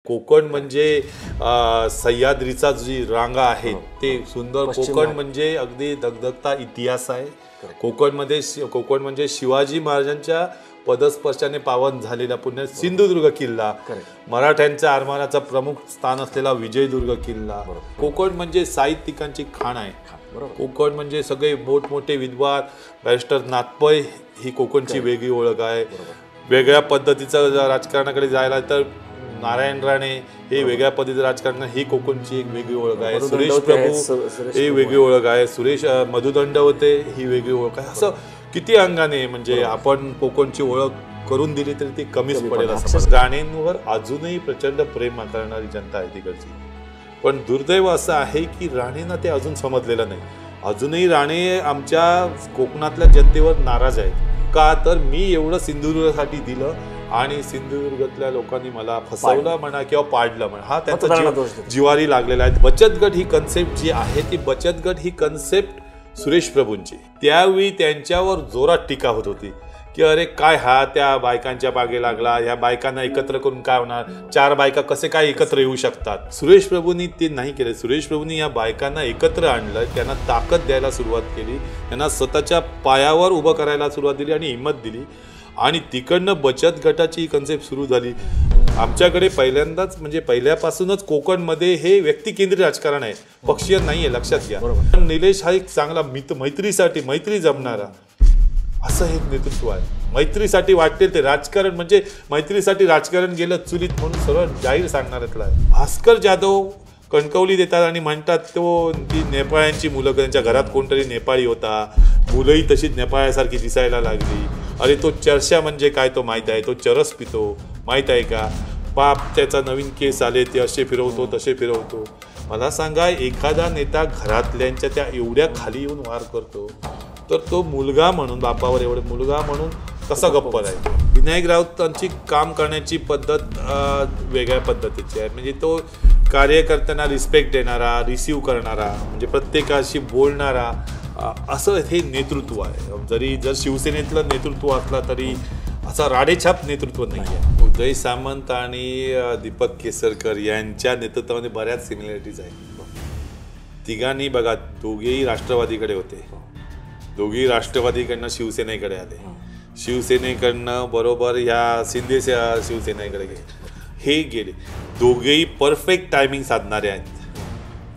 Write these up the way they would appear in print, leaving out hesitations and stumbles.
कोकण म्हणजे सह्याद्रीचा जी रांगा आहे ते सुंदर. कोकण म्हणजे अगदी दगदगता इतिहास आहे. कोकण म्हणजे शिवाजी महाराजांच्या पदस्पर्शाने पावन झालेला पुण्य सिंधुदुर्ग किल्ला, मराठ्यांच्या आरमाराचा प्रमुख स्थान असलेला विजयदुर्ग किल्ला. कोकण म्हणजे साहित्यिकांची खाण आहे. कोकण म्हणजे सगळे मोठमोठे विद्वान, बॅरिस्टर नाथपै ही कोकणची वेगळी ओळख आहे. वेगळ्या पद्धतीचं राजकारणाकडे जायला तर नारायण राणे हे वेगळ्या पद्धतीचं राजकारण ही कोकणची एक वेगळी ओळख आहे. सुरेश प्रभू ही वेगळी ओळख आहे. सुरेश मधुदंडवते ही वेगळी ओळख आहे. असं किती अंगाने म्हणजे आपण कोकणची ओळख करून दिली तरी ती कमीच पडेल. असं राणेंवर अजूनही प्रचंड प्रेम करणारी जनता आहे तिकडची. पण दुर्दैव असं आहे की राणेंना ते अजून समजलेलं नाही. अजूनही राणे आमच्या कोकणातल्या जनतेवर नाराज आहेत. का तर मी एवढं सिंधुदुर्गासाठी दिलं आणि सिंधुदुर्गातल्या लोकांनी मला फसवलं म्हणा किंवा पाडलं म्हणा, हा त्यांचा जिवारी लागलेला आहे. बचत गट ही कन्सेप्ट जी आहे ती बचत गट ही कन्सेप्ट सुरेश प्रभूंची. त्यावेळी त्यांच्यावर जोरात टीका होत होती की अरे काय हा त्या बायकांच्या मागे लागला, ह्या बायकांना एकत्र करून काय होणार, 4 बायका कसे काय एकत्र येऊ शकतात. सुरेश प्रभूंनी ते नाही केले. सुरेश प्रभूंनी या बायकांना एकत्र आणलं, त्यांना ताकद द्यायला सुरुवात केली, त्यांना स्वतःच्या पायावर उभं करायला सुरुवात दिली आणि हिंमत दिली आणि तिकडनं बचत गटाची कन्सेप्ट सुरू झाली. आमच्याकडे पहिल्यांदाच म्हणजे पहिल्यापासूनच कोकणमध्ये हे व्यक्तिकेंद्रित राजकारण आहे, पक्षीय नाही आहे, लक्षात घ्या. पण निलेश हा एक चांगला मैत्रीसाठी मैत्री जमणारा असं हे नेतृत्व आहे. मैत्रीसाठी वाटते ते राजकारण म्हणजे मैत्रीसाठी राजकारण गेलं चुलीत म्हणून सर्व जाहीर सांगणाऱ्यातला आहे. भास्कर जाधव कणकवली देतात आणि म्हणतात तो ती नेपाळ्यांची मुलं, त्यांच्या घरात कोणतरी नेपाळी होता, मुलंही तशीच नेपाळ्यासारखी दिसायला लागली. अरे तो चर्चा म्हणजे काय तो माहीत आहे, तो चरस पितो माहीत आहे का, पाप त्याचा नवीन केस आले ते असे फिरवतो तसे फिरवतो. मला सांगा एखादा नेता घरातल्यांच्या त्या एवढ्या खाली येऊन वार करतो तर तो मुलगा म्हणून बापावर एवढं मुलगा म्हणून कसा गप्प आहे. विनायक राऊतांची काम करण्याची पद्धत वेगळ्या पद्धतीची आहे. म्हणजे तो कार्यकर्त्यांना रिस्पेक्ट देणारा, रिसीव्ह करणारा, म्हणजे प्रत्येकाशी बोलणारा असं हे नेतृत्व आहे. जर शिवसेनेतलं नेतृत्व असला तरी असा राडेछाप नेतृत्व नाही आहे. उदय सामंत आणि दीपक केसरकर यांच्या नेतृत्वामध्ये बऱ्याच सिमिलॅरिटीज आहेत. तिघांनी बघा दोघेही राष्ट्रवादीकडे होते, दोघेही राष्ट्रवादीकडनं शिवसेनेकडे आले, शिवसेनेकडनं बरोबर ह्या शिंदे शिवसेनेकडे हे गेले. दोघेही परफेक्ट टायमिंग साधणारे आहेत,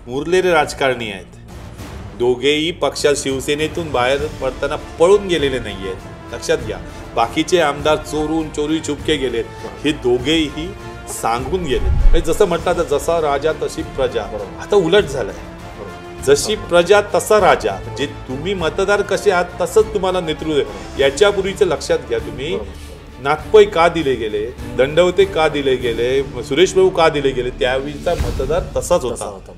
मुरलेले राजकारणी आहेत. दोघेही पक्षात शिवसेनेतून बाहेर पडताना पळून गेलेले नाही आहेत, लक्षात घ्या. बाकीचे आमदार चोरी छुपके गेलेत, हे दोघेही सांगून गेले. जसं म्हटलं तर जसा राजा तशी प्रजा, आता उलट झालंय. जशी प्रजा तसा राजा, म्हणजे तुम्ही मतदार कसे आहात तसंच तुम्हाला नेतृत्व. याच्यापूर्वीचं लक्षात घ्या तुम्ही, नाथपै का दिले गेले, दंडवते का दिले गेले, सुरेश प्रभू का दिले गेले, त्यावेळीचा मतदार तसाच होता.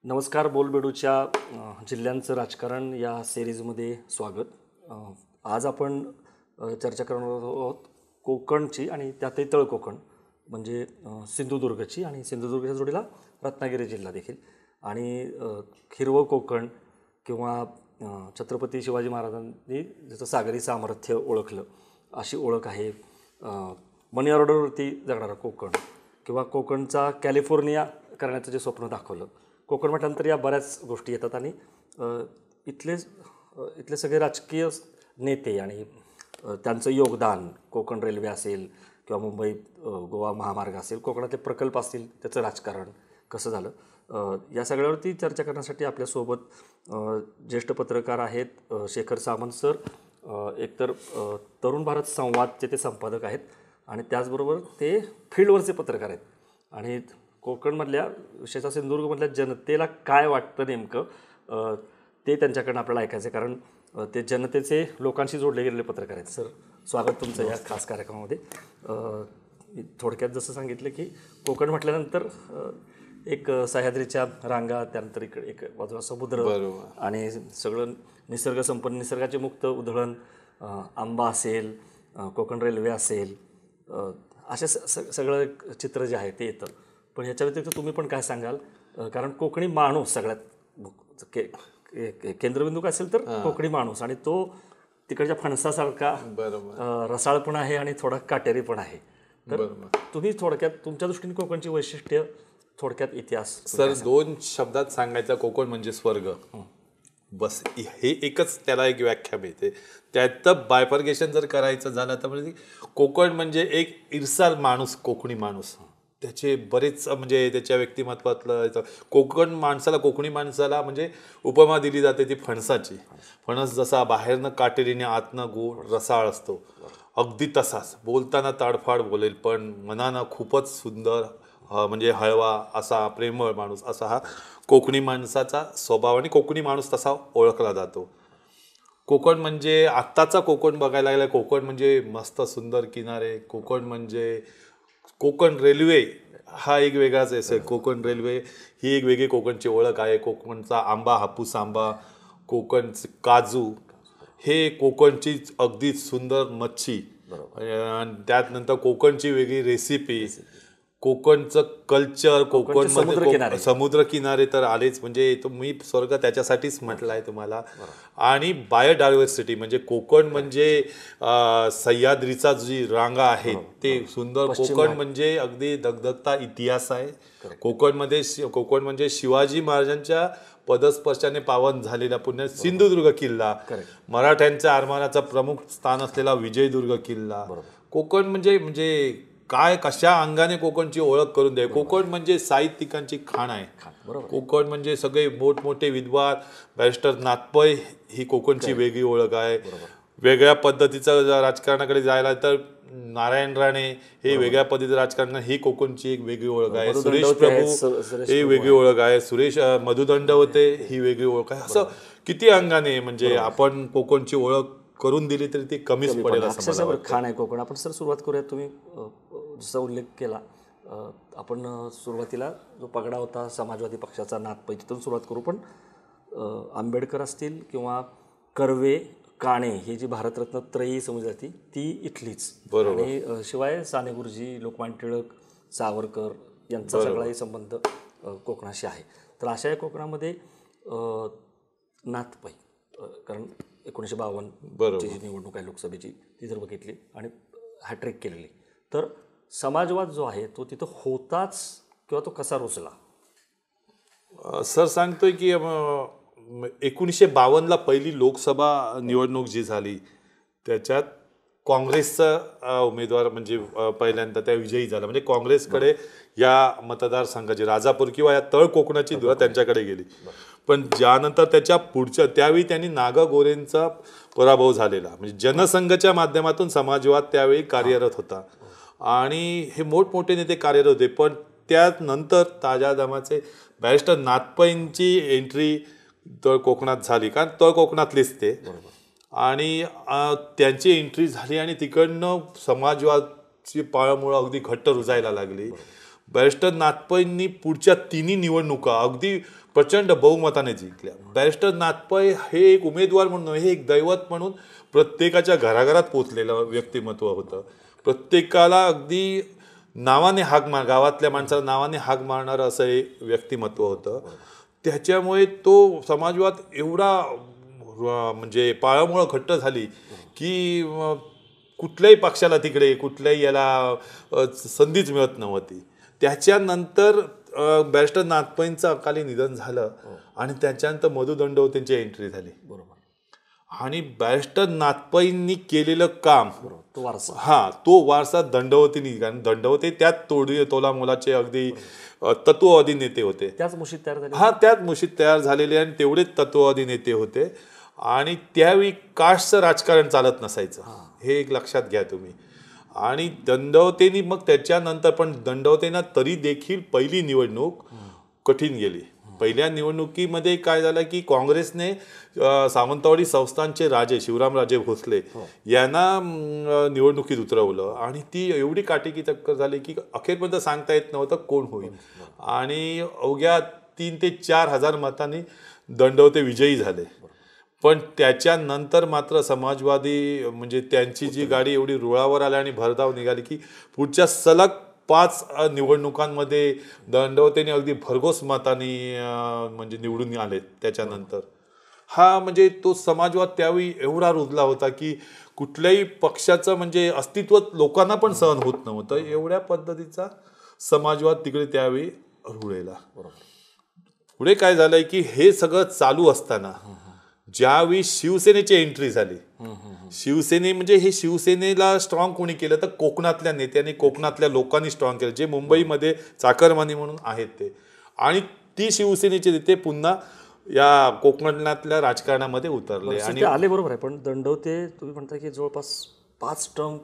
नमस्कार. बोलबेडूच्या जिल्ह्यांचं राजकारण या सिरीजमध्ये स्वागत. आज आपण चर्चा करणार आहोत कोकणची आणि त्यातही तळ कोकण म्हणजे सिंधुदुर्गची आणि सिंधुदुर्गच्या जोडीला रत्नागिरी जिल्हा देखील आणि हिरवं कोकण किंवा छत्रपती शिवाजी महाराजांनी जसं सागरी सामर्थ्य ओळखलं अशी ओळख आहे. मनी ऑर्डरवरती जगणारा कोकण किंवा कोकणचा कॅलिफोर्निया करण्याचं जे स्वप्न दाखवलं. कोकण म्हटल्यानंतर या बऱ्याच गोष्टी येतात आणि इथले सगळे राजकीय नेते आणि त्यांचं योगदान, कोकण रेल्वे असेल किंवा मुंबई गोवा महामार्ग असेल, कोकणातले प्रकल्प असतील, त्याचं राजकारण कसं झालं, या सगळ्यावरती चर्चा करण्यासाठी आपल्यासोबत ज्येष्ठ पत्रकार आहेत शेखर सामंत सर. एकतर तरुण भारत संवादचे ते संपादक आहेत आणि त्याचबरोबर ते फील्डवरचे पत्रकार आहेत. आणि कोकणमधल्या विशेषतः सिंधुदुर्गमधल्या जनतेला काय वाटतं नेमकं ते त्यांच्याकडनं आपल्याला ऐकायचं आहे, कारण ते जनतेचे लोकांशी जोडले गेलेले पत्रकार आहेत. सर, स्वागत तुमचं या खास कार्यक्रमामध्ये. थोडक्यात जसं सांगितलं की कोकण म्हटल्यानंतर एक सह्याद्रीच्या रांगा, त्यानंतर इकडे एक बाजूला समुद्र आणि सगळं निसर्ग संपन्न, निसर्गाचे मुक्त उधळण, आंबा असेल, कोकण रेल्वे असेल, असे सगळं चित्र जे आहे ते येतं. पण ह्याच्या व्यतिरिक्त तुम्ही पण काय सांगाल, कारण कोकणी माणूस सगळ्यात केंद्रबिंदू काय असेल तर कोकणी माणूस, आणि तो तिकडच्या फणसासारखा रसाळ पण आहे आणि थोडा काटेरी पण आहे. तर तुम्ही थोडक्यात तुमच्या दृष्टीने कोकणची वैशिष्ट्य, थोडक्यात इतिहास. सर 2 शब्दात सांगायचं, कोकण म्हणजे स्वर्ग. बस हे एकच त्याला एक व्याख्या मिळते. त्याचं बायफर्गेशन जर करायचं झालं तर म्हणजे कोकण म्हणजे एक इर्साल माणूस, कोकणी माणूस. त्याचे बरेच म्हणजे त्याच्या व्यक्तिमत्वातलं कोकणी माणसाला म्हणजे उपमा दिली जाते ती फणसाची. फणस जसा बाहेरनं काटेरीने आतनं गोड रसाळ असतो, अगदी तसाच बोलताना ताडफाड बोलेल पण मनानं खूपच सुंदर म्हणजे हळवा असा प्रेमळ माणूस, असा हा कोकणी माणसाचा स्वभाव आणि कोकणी माणूस तसा ओळखला जातो. कोकण म्हणजे आत्ताचा कोकण बघायला गेला, कोकण म्हणजे मस्त सुंदर किनारे, कोकण रेल्वे हा एक वेगळाच आहे. कोकण रेल्वे ही एक वेगळी कोकणची ओळख आहे. कोकणचा आंबा, हापूस आंबा, कोकणचे काजू, हे कोकणची अगदी सुंदर मच्छी, आणि त्यानंतर कोकणची वेगळी रेसिपी, कोकणचं कल्चर, कोकणमध्ये समुद्र किनारे तर आलेच, म्हणजे तो मी स्वर्ग त्याच्यासाठीच म्हटलं आहे तुम्हाला. आणि बायोडायव्हर्सिटी म्हणजे कोकण म्हणजे सह्याद्रीचा जी रांगा आहे ते सुंदर. कोकण म्हणजे अगदी दगदगता इतिहास आहे. कोकण म्हणजे शिवाजी महाराजांच्या पदस्पर्शाने पावन झालेला पुण्य सिंधुदुर्ग किल्ला, मराठ्यांच्या आरमाराचा प्रमुख स्थान असलेला विजयदुर्ग किल्ला. कोकण म्हणजे काय कशा अंगाने कोकणची ओळख करून द्यावी. कोकण म्हणजे साहित्यिकांची खाण आहे. कोकण म्हणजे सगळे मोठमोठे विद्वान, बॅरिस्टर नाथपै ही कोकणची वेगळी ओळख आहे. वेगळ्या पद्धतीचं राजकारणाकडे जायला तर नारायण राणे हे वेगळ्या पद्धतीचं राजकारण, ही कोकणची एक वेगळी ओळख आहे. सुरेश प्रभू ही वेगळी ओळख आहे. मधु दंडवते ही वेगळी ओळख आहे. असं किती अंगाने म्हणजे आपण कोकणची ओळख करून दिली तरी ती कमीच पडेल असं मला वाटतं. खाण आहे कोकण. आपण सर सुरुवात करूया. तुम्ही जसा उल्लेख केला, आपण सुरुवातीला जो पगडा होता समाजवादी पक्षाचा नाथपै, तिथून सुरुवात करू. पण आंबेडकर असतील किंवा कर्वे, काणे ही जी भारतरत्न त्रयी समजली जाते ती इथलीच. आणि शिवाय साने गुरुजी, लोकमान्य टिळक, सावरकर यांचा सगळाही संबंध कोकणाशी आहे. तर अशा या कोकणामध्ये नाथपै, कारण 1952 ची जी निवडणूक आहे लोकसभेची ती जर बघितली आणि हॅट्रिक केलेली, तर समाजवाद जो आहे तो तिथं होताच किंवा तो कसा रुजला? सर सांगतोय की 1952ला पहिली लोकसभा निवडणूक जी झाली त्याच्यात काँग्रेसचा उमेदवार म्हणजे पहिल्यांदा त्या विजयी झाला. म्हणजे काँग्रेसकडे या मतदारसंघाची राजापूर किंवा या तळ कोकणाची धुरा त्यांच्याकडे गेली. पण ज्यानंतर त्याच्या पुढच्या त्यावेळी त्यांनी नागा गोरेंचा पराभव झालेला. म्हणजे जनसंघच्या माध्यमातून समाजवाद त्यावेळी कार्यरत होता आणि हे मोठमोठे नेते कार्यरत होते. पण त्यानंतर ताज्या दमाचे बॅरिस्टर नाथपैंची एंट्री तळ कोकणात झाली, कारण तळ कोकणातलेच ते, आणि त्यांची एंट्री झाली आणि तिकडनं समाजवादची पाळंमुळं अगदी घट्ट रुजायला लागली. बॅरिस्टर नाथपैंनी पुढच्या 3 निवडणुका अगदी प्रचंड बहुमताने जिंकल्या. बॅरिस्टर नाथपै हे एक उमेदवार म्हणून, हे एक दैवत म्हणून प्रत्येकाच्या घराघरात पोचलेलं व्यक्तिमत्व होतं. प्रत्येकाला अगदी नावाने गावातल्या माणसाला नावाने हाक मारणारं असं हे व्यक्तिमत्व होतं. त्याच्यामुळे तो समाजवाद एवढा म्हणजे पाळंमुळं घट्ट झाली की कुठल्याही पक्षाला तिकडे कुठल्याही याला संधीच मिळत नव्हती. त्याच्यानंतर बॅरिस्टर नाथपैंचं अकाली निधन झालं आणि त्याच्यानंतर मधु दंडवतेंची एंट्री झाली. आणि बॅरिस्टर नाथपैंनी केलेलं काम, तो वारसा दंडवतींनी, कारण दंडवते त्यात तोला मोलाचे अगदी तत्ववादी नेते होते. त्याच मुशीत तयार झाले. त्याच मुशीत तयार झालेले आणि तेवढेच तत्ववादी नेते होते. आणि त्यावेळी कास्टचं राजकारण चालत नसायचं, हे एक लक्षात घ्या तुम्ही. आणि दंडवतेनी मग त्याच्यानंतर पण दंडवतेना तरी देखील पहिली निवडणूक कठीण गेली. पहिल्या निवडणुकीमध्ये काय झालं की काँग्रेसने सावंतवाडी संस्थानचे राजे शिवरामराजे भोसले यांना निवडणुकीत उतरवलं आणि ती एवढी काटेकी टक्कर झाली की अखेरपर्यंत सांगता येत नव्हतं कोण होईल. आणि अवघ्या 3,000 ते 4,000 मतांनी दंडवते विजयी झाले. पण त्याच्यानंतर मात्र समाजवादी म्हणजे त्यांची जी गाडी एवढी रुळावर आली आणि भरधाव निघाली की पुढच्या सलग 5 निवडणुकांमध्ये दंडवतेने अगदी भरघोस मताने म्हणजे निवडून आले. त्याच्यानंतर हा म्हणजे तो समाजवाद त्यावेळी एवढा रुजला होता की कुठल्याही पक्षाचं म्हणजे अस्तित्व लोकांना पण सहन होत नव्हतं. एवढ्या पद्धतीचा समाजवाद तिकडे त्यावेळी रुळलेला. पुढे काय झालंय की हे सगळं चालू असताना ज्यावेळी शिवसेनेची एंट्री झाली, शिवसेने म्हणजे हे शिवसेनेला स्ट्रॉंग कोणी केलं तर कोकणातल्या नेत्यांनी, कोकणातल्या लोकांनी स्ट्रॉंग केलं, जे मुंबईमध्ये चाकरमानी म्हणून आहेत ते. आणि ती शिवसेनेचे नेते पुन्हा या कोकणातल्या राजकारणामध्ये उतरले आणि आले. बरोबर आहे, पण दंडवते तुम्ही म्हणता की जवळपास 5 टर्म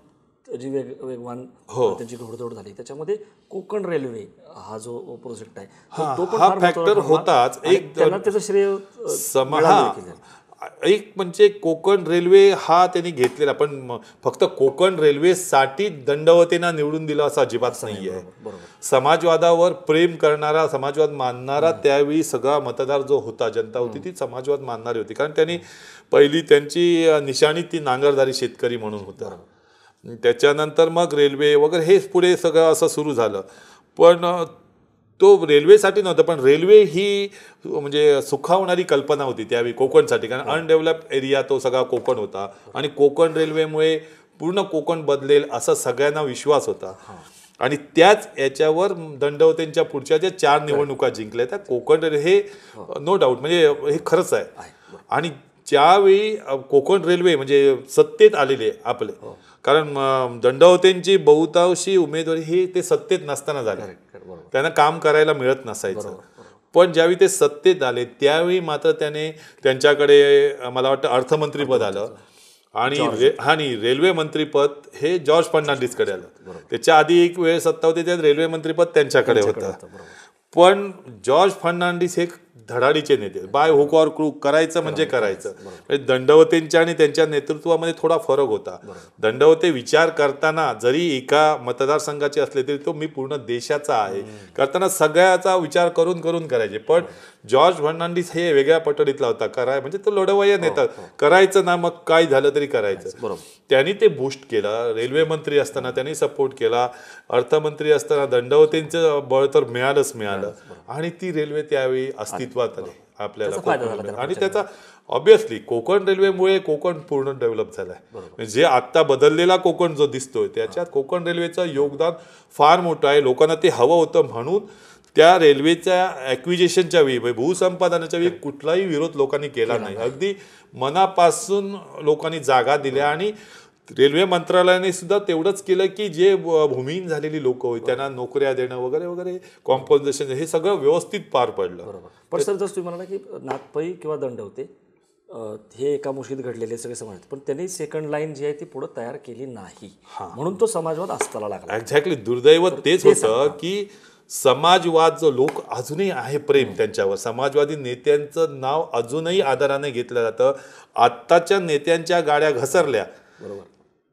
जी वेगवान त्यांची घोडदौड झाली, त्याच्यामध्ये कोकण रेल्वे हा जो प्रोजेक्ट आहे तो पण हा फॅक्टर होताच. त्यांना त्याचं श्रेय एक म्हणजे कोकण रेल्वे हा त्यांनी घेतलेला, पण फक्त कोकण रेल्वेसाठी दंडवतेना निवडून दिला असं अजिबात नाही आहे. समाजवादावर प्रेम करणारा, समाजवाद मानणारा त्यावेळी सगळा मतदार जो होता, जनता होती ती समाजवाद मानणारी होती. कारण त्यांनी पहिली त्यांची निशाणी ती नांगरधारी शेतकरी म्हणून होता. त्याच्यानंतर मग रेल्वे वगैरे हे पुढे सगळं असं सुरू झालं. पण तो रेल्वेसाठी नव्हतं, पण रेल्वे ही म्हणजे सुखावणारी कल्पना होती त्यावेळी कोकणसाठी. कारण अनडेव्हलप एरिया तो सगळा कोकण होता आणि कोकण रेल्वेमुळे पूर्ण कोकण बदलेल असा सगळ्यांना विश्वास होता. आणि त्याच याच्यावर दंडवतेंच्या पुढच्या ज्या 4 निवडणुका जिंकल्या त्या कोकण रेल्वे हे नो डाऊट म्हणजे हे खरंच आहे. आणि ज्यावेळी कोकण रेल्वे म्हणजे सत्तेत आलेले आपले, कारण दंडवतेंची बहुतांशी उमेदवारी हे ते सत्तेत नसताना झाले, त्यांना काम करायला मिळत नसायचं. पण ज्यावेळी ते सत्तेत आले त्यावेळी मात्र त्याने त्यांच्याकडे मला वाटतं अर्थमंत्रीपद आलं आणि रेल्वे मंत्रीपद हे जॉर्ज फर्नांडिसकडे आलं. त्याच्या आधी एक वेळ सत्ता होती त्यात रेल्वे मंत्रीपद त्यांच्याकडे होतं. पण जॉर्ज फर्नांडिस हे धडाडीचे नेते, बाय हुक ऑर क्रूक करायचं म्हणजे करायचं. दंडवतेंच्या आणि त्यांच्या नेतृत्वामध्ये थोडा फरक होता. दंडवते विचार करताना जरी एका मतदारसंघाचे असले तरी तो मी पूर्ण देशाचा आहे करताना सगळ्याचा विचार करून करून करायचे. पण जॉर्ज फर्नांडिस हे वेगळ्या पटडीतला होता, म्हणजे तो लढवय्या नेता, करायचं ना मग काय झालं तरी करायचं. त्यांनी ते बूस्ट केलं. रेल्वे मंत्री असताना त्यांनी सपोर्ट केला, अर्थमंत्री असताना दंडवतेंचं बळ तर मिळालं आणि ती रेल्वे त्यावेळी अस्तित्वात आली आपल्याला. आणि त्याचा ऑब्विसली कोकण रेल्वेमुळे कोकण पूर्ण डेव्हलप झालाय. जे आता बदललेला कोकण जो दिसतोय त्याच्यात कोकण रेल्वेचं योगदान फार मोठं आहे. लोकांना ते हवं होतं म्हणून त्या रेल्वेच्या ॲक्विजिशनच्या वेळी, भूसंपादनाच्या वेळी कुठलाही विरोध लोकांनी केला नाही. अगदी मनापासून लोकांनी जागा दिल्या आणि रेल्वे मंत्रालयाने सुद्धा तेवढंच केलं की जे भूमिहीन झालेली लोक होती त्यांना नोकऱ्या देणं वगैरे वगैरे, कॉम्पोजिशन, हे सगळं व्यवस्थित पार पडलं. पण सर जसं तुम्ही म्हणाला की नागपै किंवा दंडवते हे एका मुशीत घडलेले सगळे समाज, पण त्यांनी सेकंड लाईन जी आहे ती पुढे तयार केली नाही, म्हणून तो समाजवाद अस्ताला लागला. एक्झॅक्टली. दुर्दैव तेच होतं की समाजवाद जो लोक अजूनही आहे प्रेम त्यांच्यावर, समाजवादी नेत्यांचं नाव अजूनही आदराने घेतलं जातं. आत्ताच्या नेत्यांच्या गाड्या घसरल्या,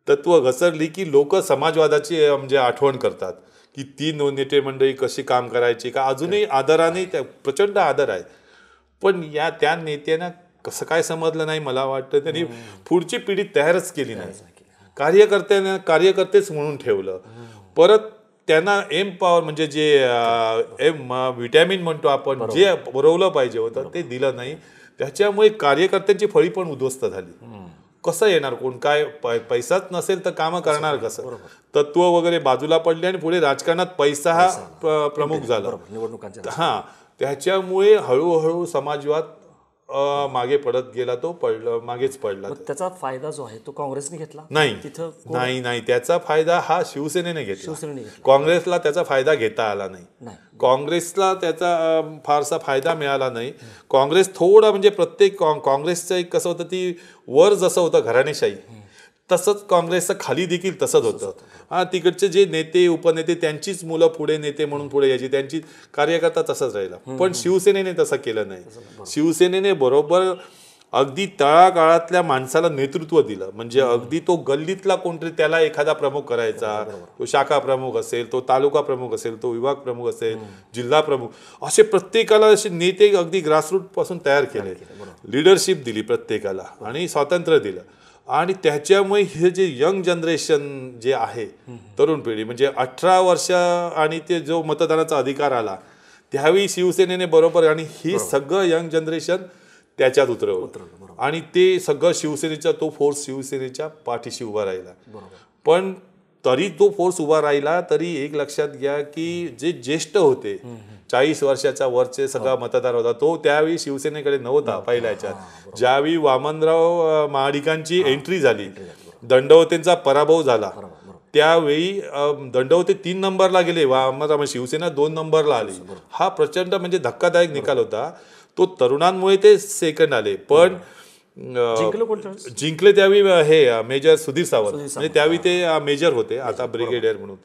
तत्व घसरली की लोक समाजवादाची म्हणजे आठवण करतात की ती नेते मंडळी कशी काम करायची का, अजूनही आदराने प्रचंड आदर आहे. पण या त्या नेत्यांना कसं काय समजलं नाही, मला वाटतं त्यांनी पुढची पिढी तयारच केली नाही. कार्यकर्तेच म्हणून ठेवलं. परत त्यांना एम पॉवर म्हणजे जे विटॅमिन म्हणतो आपण, जे पुरवलं पाहिजे होतं ते दिलं नाही. त्याच्यामुळे कार्यकर्त्यांची फळी पण उद्ध्वस्त झाली. कसं येणार कोण, काय पैसाच नसेल तर कामं करणार कसं. तत्व वगैरे बाजूला पडले आणि पुढे राजकारणात पैसा हा प्रमुख झाला. त्याच्यामुळे हळूहळू समाजवाद मागे पडत गेला, तो मागेच पडला. त्याचा फायदा जो आहे तो काँग्रेसने घेतला नाही. त्याचा फायदा हा शिवसेनेने घेतला. काँग्रेसला त्याचा फायदा घेता आला नाही. काँग्रेसला त्याचा फारसा फायदा मिळाला नाही. काँग्रेस थोडा म्हणजे प्रत्येक काँग्रेसचं एक कसं होतं, ती वर जसं होतं घराणेशाही तसंच काँग्रेसचं खाली देखील तसंच होतं. तिकडचे जे नेते उपनेते त्यांचीच मुलं पुढे नेते म्हणून पुढे यायची, त्यांची कार्यकर्ता तसंच राहिला. पण शिवसेनेने तसं केलं नाही. शिवसेनेने बरोबर अगदी तळागाळातल्या माणसाला नेतृत्व दिलं. म्हणजे अगदी तो गल्लीतला कोणतरी त्याला एखादा प्रमुख करायचा, तो शाखा प्रमुख असेल, तो तालुका प्रमुख असेल, तो विभाग प्रमुख असेल, जिल्हा प्रमुख, असे प्रत्येकाला असे नेते अगदी ग्रासरूट पासून तयार केले. लिडरशिप दिली प्रत्येकाला आणि स्वातंत्र्य दिलं. आणि त्याच्यामुळे हे जे यंग जनरेशन जे आहे, तरुण पिढी म्हणजे 18 वर्ष आणि ते जो मतदानाचा अधिकार आला त्यावेळी शिवसेनेने बरोबर, आणि ही सगळं यंग जनरेशन त्याच्यात उतरवलं आणि ते सगळं शिवसेनेचा तो फोर्स शिवसेनेच्या पाठीशी उभा राहिला. पण तरी तो फोर्स उभा राहिला तरी एक लक्षात घ्या की जे ज्येष्ठ होते 40 वर्षाच्या वरचे सगळा मतदार होता तो त्यावेळी शिवसेनेकडे नव्हता. पहिल्याच्यात ज्यावेळी वामनराव महाडिकांची एंट्री झाली, दंडवतेंचा पराभव झाला, त्यावेळी दंडवते 3 नंबरला गेले, वामनराव शिवसेना 2 नंबरला आली. हा प्रचंड म्हणजे धक्कादायक निकाल होता. तो तरुणांमुळे ते सेकंड आले, पण जिंकले त्यावेळी हे मेजर सुधीर सावंत, म्हणजे त्यावेळी ते मेजर होते, आता ब्रिगेडियर म्हणून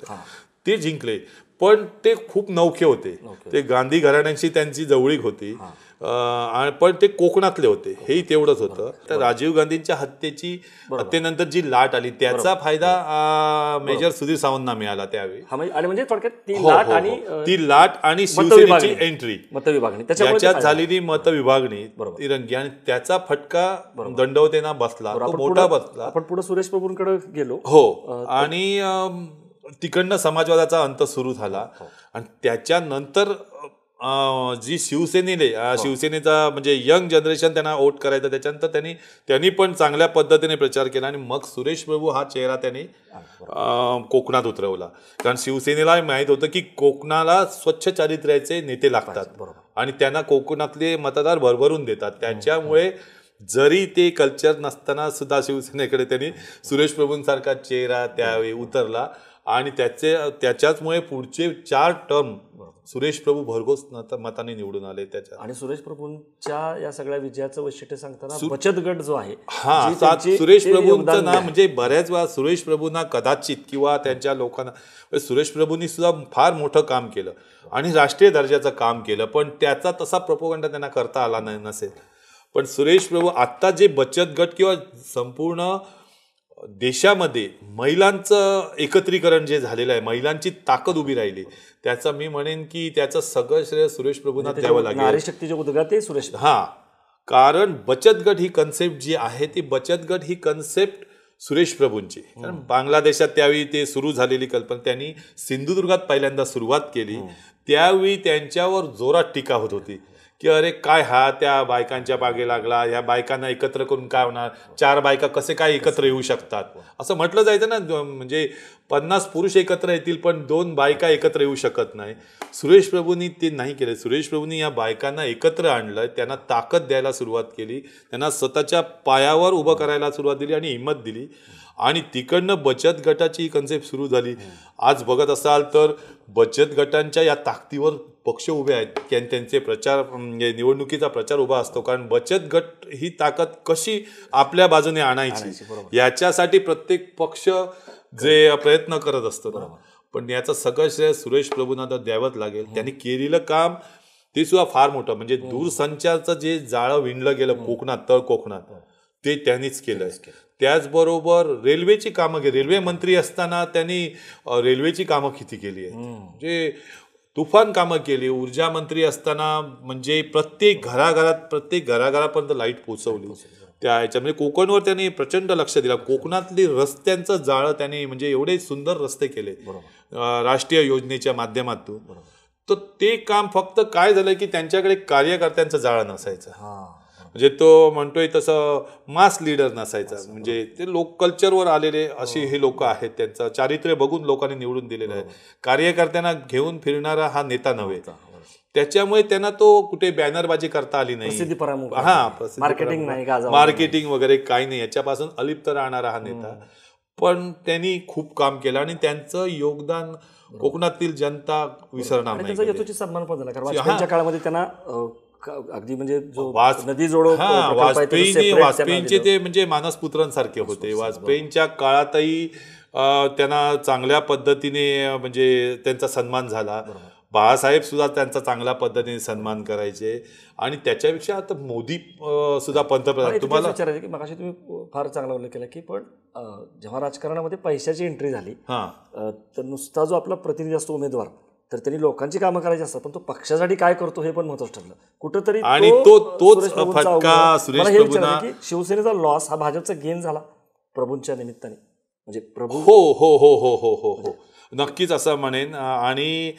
ते जिंकले. पण ते खूप नौखे होते, ते गांधी घराण्यांशी त्यांची जवळीक होती, पण ते कोकणातले होते, हेही तेवढंच होतं. तर राजीव गांधींच्या हत्येनंतर जी लाट आली त्याचा फायदा मेजर सुधीर सावंतना मिळाला त्यावेळी. म्हणजे ती लाट आणि शिवसेनेची एंट्री, मतविभागणी त्याच्यात झालेली मतविभागणी तिरंगी, आणि त्याचा फटका दंडवतेंना बसला, तो मोठा बसला. आपण पुढे सुरेश प्रभूंकडे गेलो. हो, आणि तिकडनं समाजवादाचा अंत सुरू झाला. आणि त्याच्यानंतर जी शिवसेनेचा म्हणजे यंग जनरेशन त्यांना वोट करायचं, त्याच्यानंतर त्यांनी पण चांगल्या पद्धतीने प्रचार केला. आणि मग सुरेश प्रभू हा चेहरा त्यांनी कोकणात उतरवला. कारण शिवसेनेला माहीत होतं की कोकणाला स्वच्छ चारित्र्याचे नेते लागतात आणि त्यांना कोकणातले मतदार भरभरून देतात. त्याच्यामुळे जरी ते कल्चर नसताना सुद्धा शिवसेनेकडे त्यांनी सुरेश प्रभूंसारखा चेहरा त्यावेळी उतरला. आणि त्याच्याचमुळे पुढचे 4 टर्म सुरेश प्रभू भरघोस मताने निवडून आले त्याच्या. आणि सुरेश प्रभूंच्या या सगळ्या विजयाचं वैशिष्ट्य सांगताना बचत गट जो आहे, सुरेश प्रभूंचं ना, म्हणजे बऱ्याच वेळा सुरेश प्रभूंना कदाचित किंवा त्यांच्या लोकांना, सुरेश प्रभूंनी सुद्धा फार मोठं काम केलं आणि राष्ट्रीय दर्जाचं काम केलं, पण त्याचा तसा प्रोपोगंडा त्यांना करता आला नसेल. पण सुरेश प्रभू आत्ता जे बचत गट किंवा संपूर्ण देशामध्ये महिलांचं एकत्रीकरण जे झालेलं आहे, महिलांची ताकद उभी राहिली, त्याचं मी म्हणेन की त्याचं सगळं श्रेय सुरेश प्रभूंना द्यावं लागेल. नारी शक्तीचे उद्गाते सुरेश. कारण बचत गट ही कन्सेप्ट जी आहे ती बचत गट ही कन्सेप्ट सुरेश प्रभूंची. कारण बांगलादेशात त्यावेळी ते सुरू झालेली कल्पना त्यांनी सिंधुदुर्गात पहिल्यांदा सुरुवात केली. त्यावेळी त्यांच्यावर जोरात टीका होत होती की अरे काय हा त्या बायकांच्या मागे लागला, ह्या बायकांना एकत्र करून काय होणार, 4 बायका कसे काय एकत्र येऊ शकतात असं म्हटलं जायचं ना. म्हणजे 50 पुरुष एकत्र येतील पण 2 बायका एकत्र येऊ शकत नाही. सुरेश प्रभूंनी ते नाही केलं. सुरेश प्रभूंनी या बायकांना एकत्र आणलं, त्यांना ताकद द्यायला सुरुवात केली, त्यांना स्वतःच्या पायावर उभं करायला सुरुवात दिली आणि हिंमत दिली. आणि तिकडनं बचत गटाची कन्सेप्ट सुरू झाली. आज बघत असाल तर बचत गटांच्या या ताकदीवर पक्ष उभे आहेत, त्यांचे प्रचार निवडणुकीचा प्रचार उभा असतो. कारण बचत गट ही ताकद कशी आपल्या बाजूने आणायची याच्यासाठी प्रत्येक पक्ष जे प्रयत्न करत असतो ना. पण याचं सगळं श्रेय सुरेश प्रभूंना तर द्यावंच लागेल. त्यांनी केलेलं काम ते सुद्धा फार मोठं, म्हणजे दूरसंचारचं जे जाळं विणलं गेलं कोकणात, तळ कोकणात, ते त्यांनीच केलंय. त्याचबरोबर रेल्वेची कामं केली. रेल्वे मंत्री असताना त्यांनी रेल्वेची कामं किती केली आहेत, म्हणजे तुफान कामं केली. ऊर्जा मंत्री असताना म्हणजे प्रत्येक घराघरापर्यंत लाईट पोहोचवली. त्या ह्याच्यामध्ये कोकणवर त्यांनी प्रचंड लक्ष दिलं. कोकणातली रस्त्यांचं जाळं त्यांनी म्हणजे एवढे सुंदर रस्ते केले राष्ट्रीय योजनेच्या माध्यमातून. तर ते काम फक्त काय झालं की त्यांच्याकडे कार्यकर्त्यांचं जाळं नसायचं, म्हणजे तो म्हणतोय तसं मास लीडर नसायचा. म्हणजे ते लोक कल्चरवर आलेले अशी हे लोक आहेत, त्यांचं चारित्र्य बघून लोकांनी निवडून दिलेलं आहे. कार्यकर्त्यांना घेऊन फिरणारा हा नेता नव्हे. त्याच्यामुळे त्यांना तो कुठे बॅनरबाजी करता आली नाही, मार्केटिंग वगैरे काही नाही, याच्यापासून अलिप्त राहणारा हा नेता. पण त्यांनी खूप काम केलं आणि त्यांचं योगदान कोकणातील जनता विसरणार नाही. सन्मान पण झाला. कारण काळामध्ये त्यांना अगदी म्हणजे वाजपेयींचे ते म्हणजे मानसपुत्रांसारखे होते. वाजपेयींच्या काळातही त्यांना चांगल्या पद्धतीने म्हणजे त्यांचा सन्मान झाला. बाळासाहेब सुद्धा त्यांचा चांगल्या पद्धतीने सन्मान करायचे. आणि त्याच्यापेक्षा आता मोदी सुद्धा पंतप्रधान. तुम्हाला विचारायचं की मगाशी तुम्ही फार चांगला उल्लेख केला की पण जेव्हा राजकारणामध्ये पैशाची एंट्री झाली तर नुसता जो आपला प्रतिनिधी असतो उमेदवार, तर त्यांनी लोकांची कामं करायची असतात, पण तो पक्षासाठी काय करतो हे पण महत्त्वाचं ठरलं कुठंतरी. आणि तोच फटका सुरेश प्रभूंना की शिवसेनेचा लॉस हा भाजपचा गेन झाला प्रभूंच्या निमित्ताने, म्हणजे प्रभू. हो हो हो हो हो हो हो नक्कीच असं म्हणेन. आणि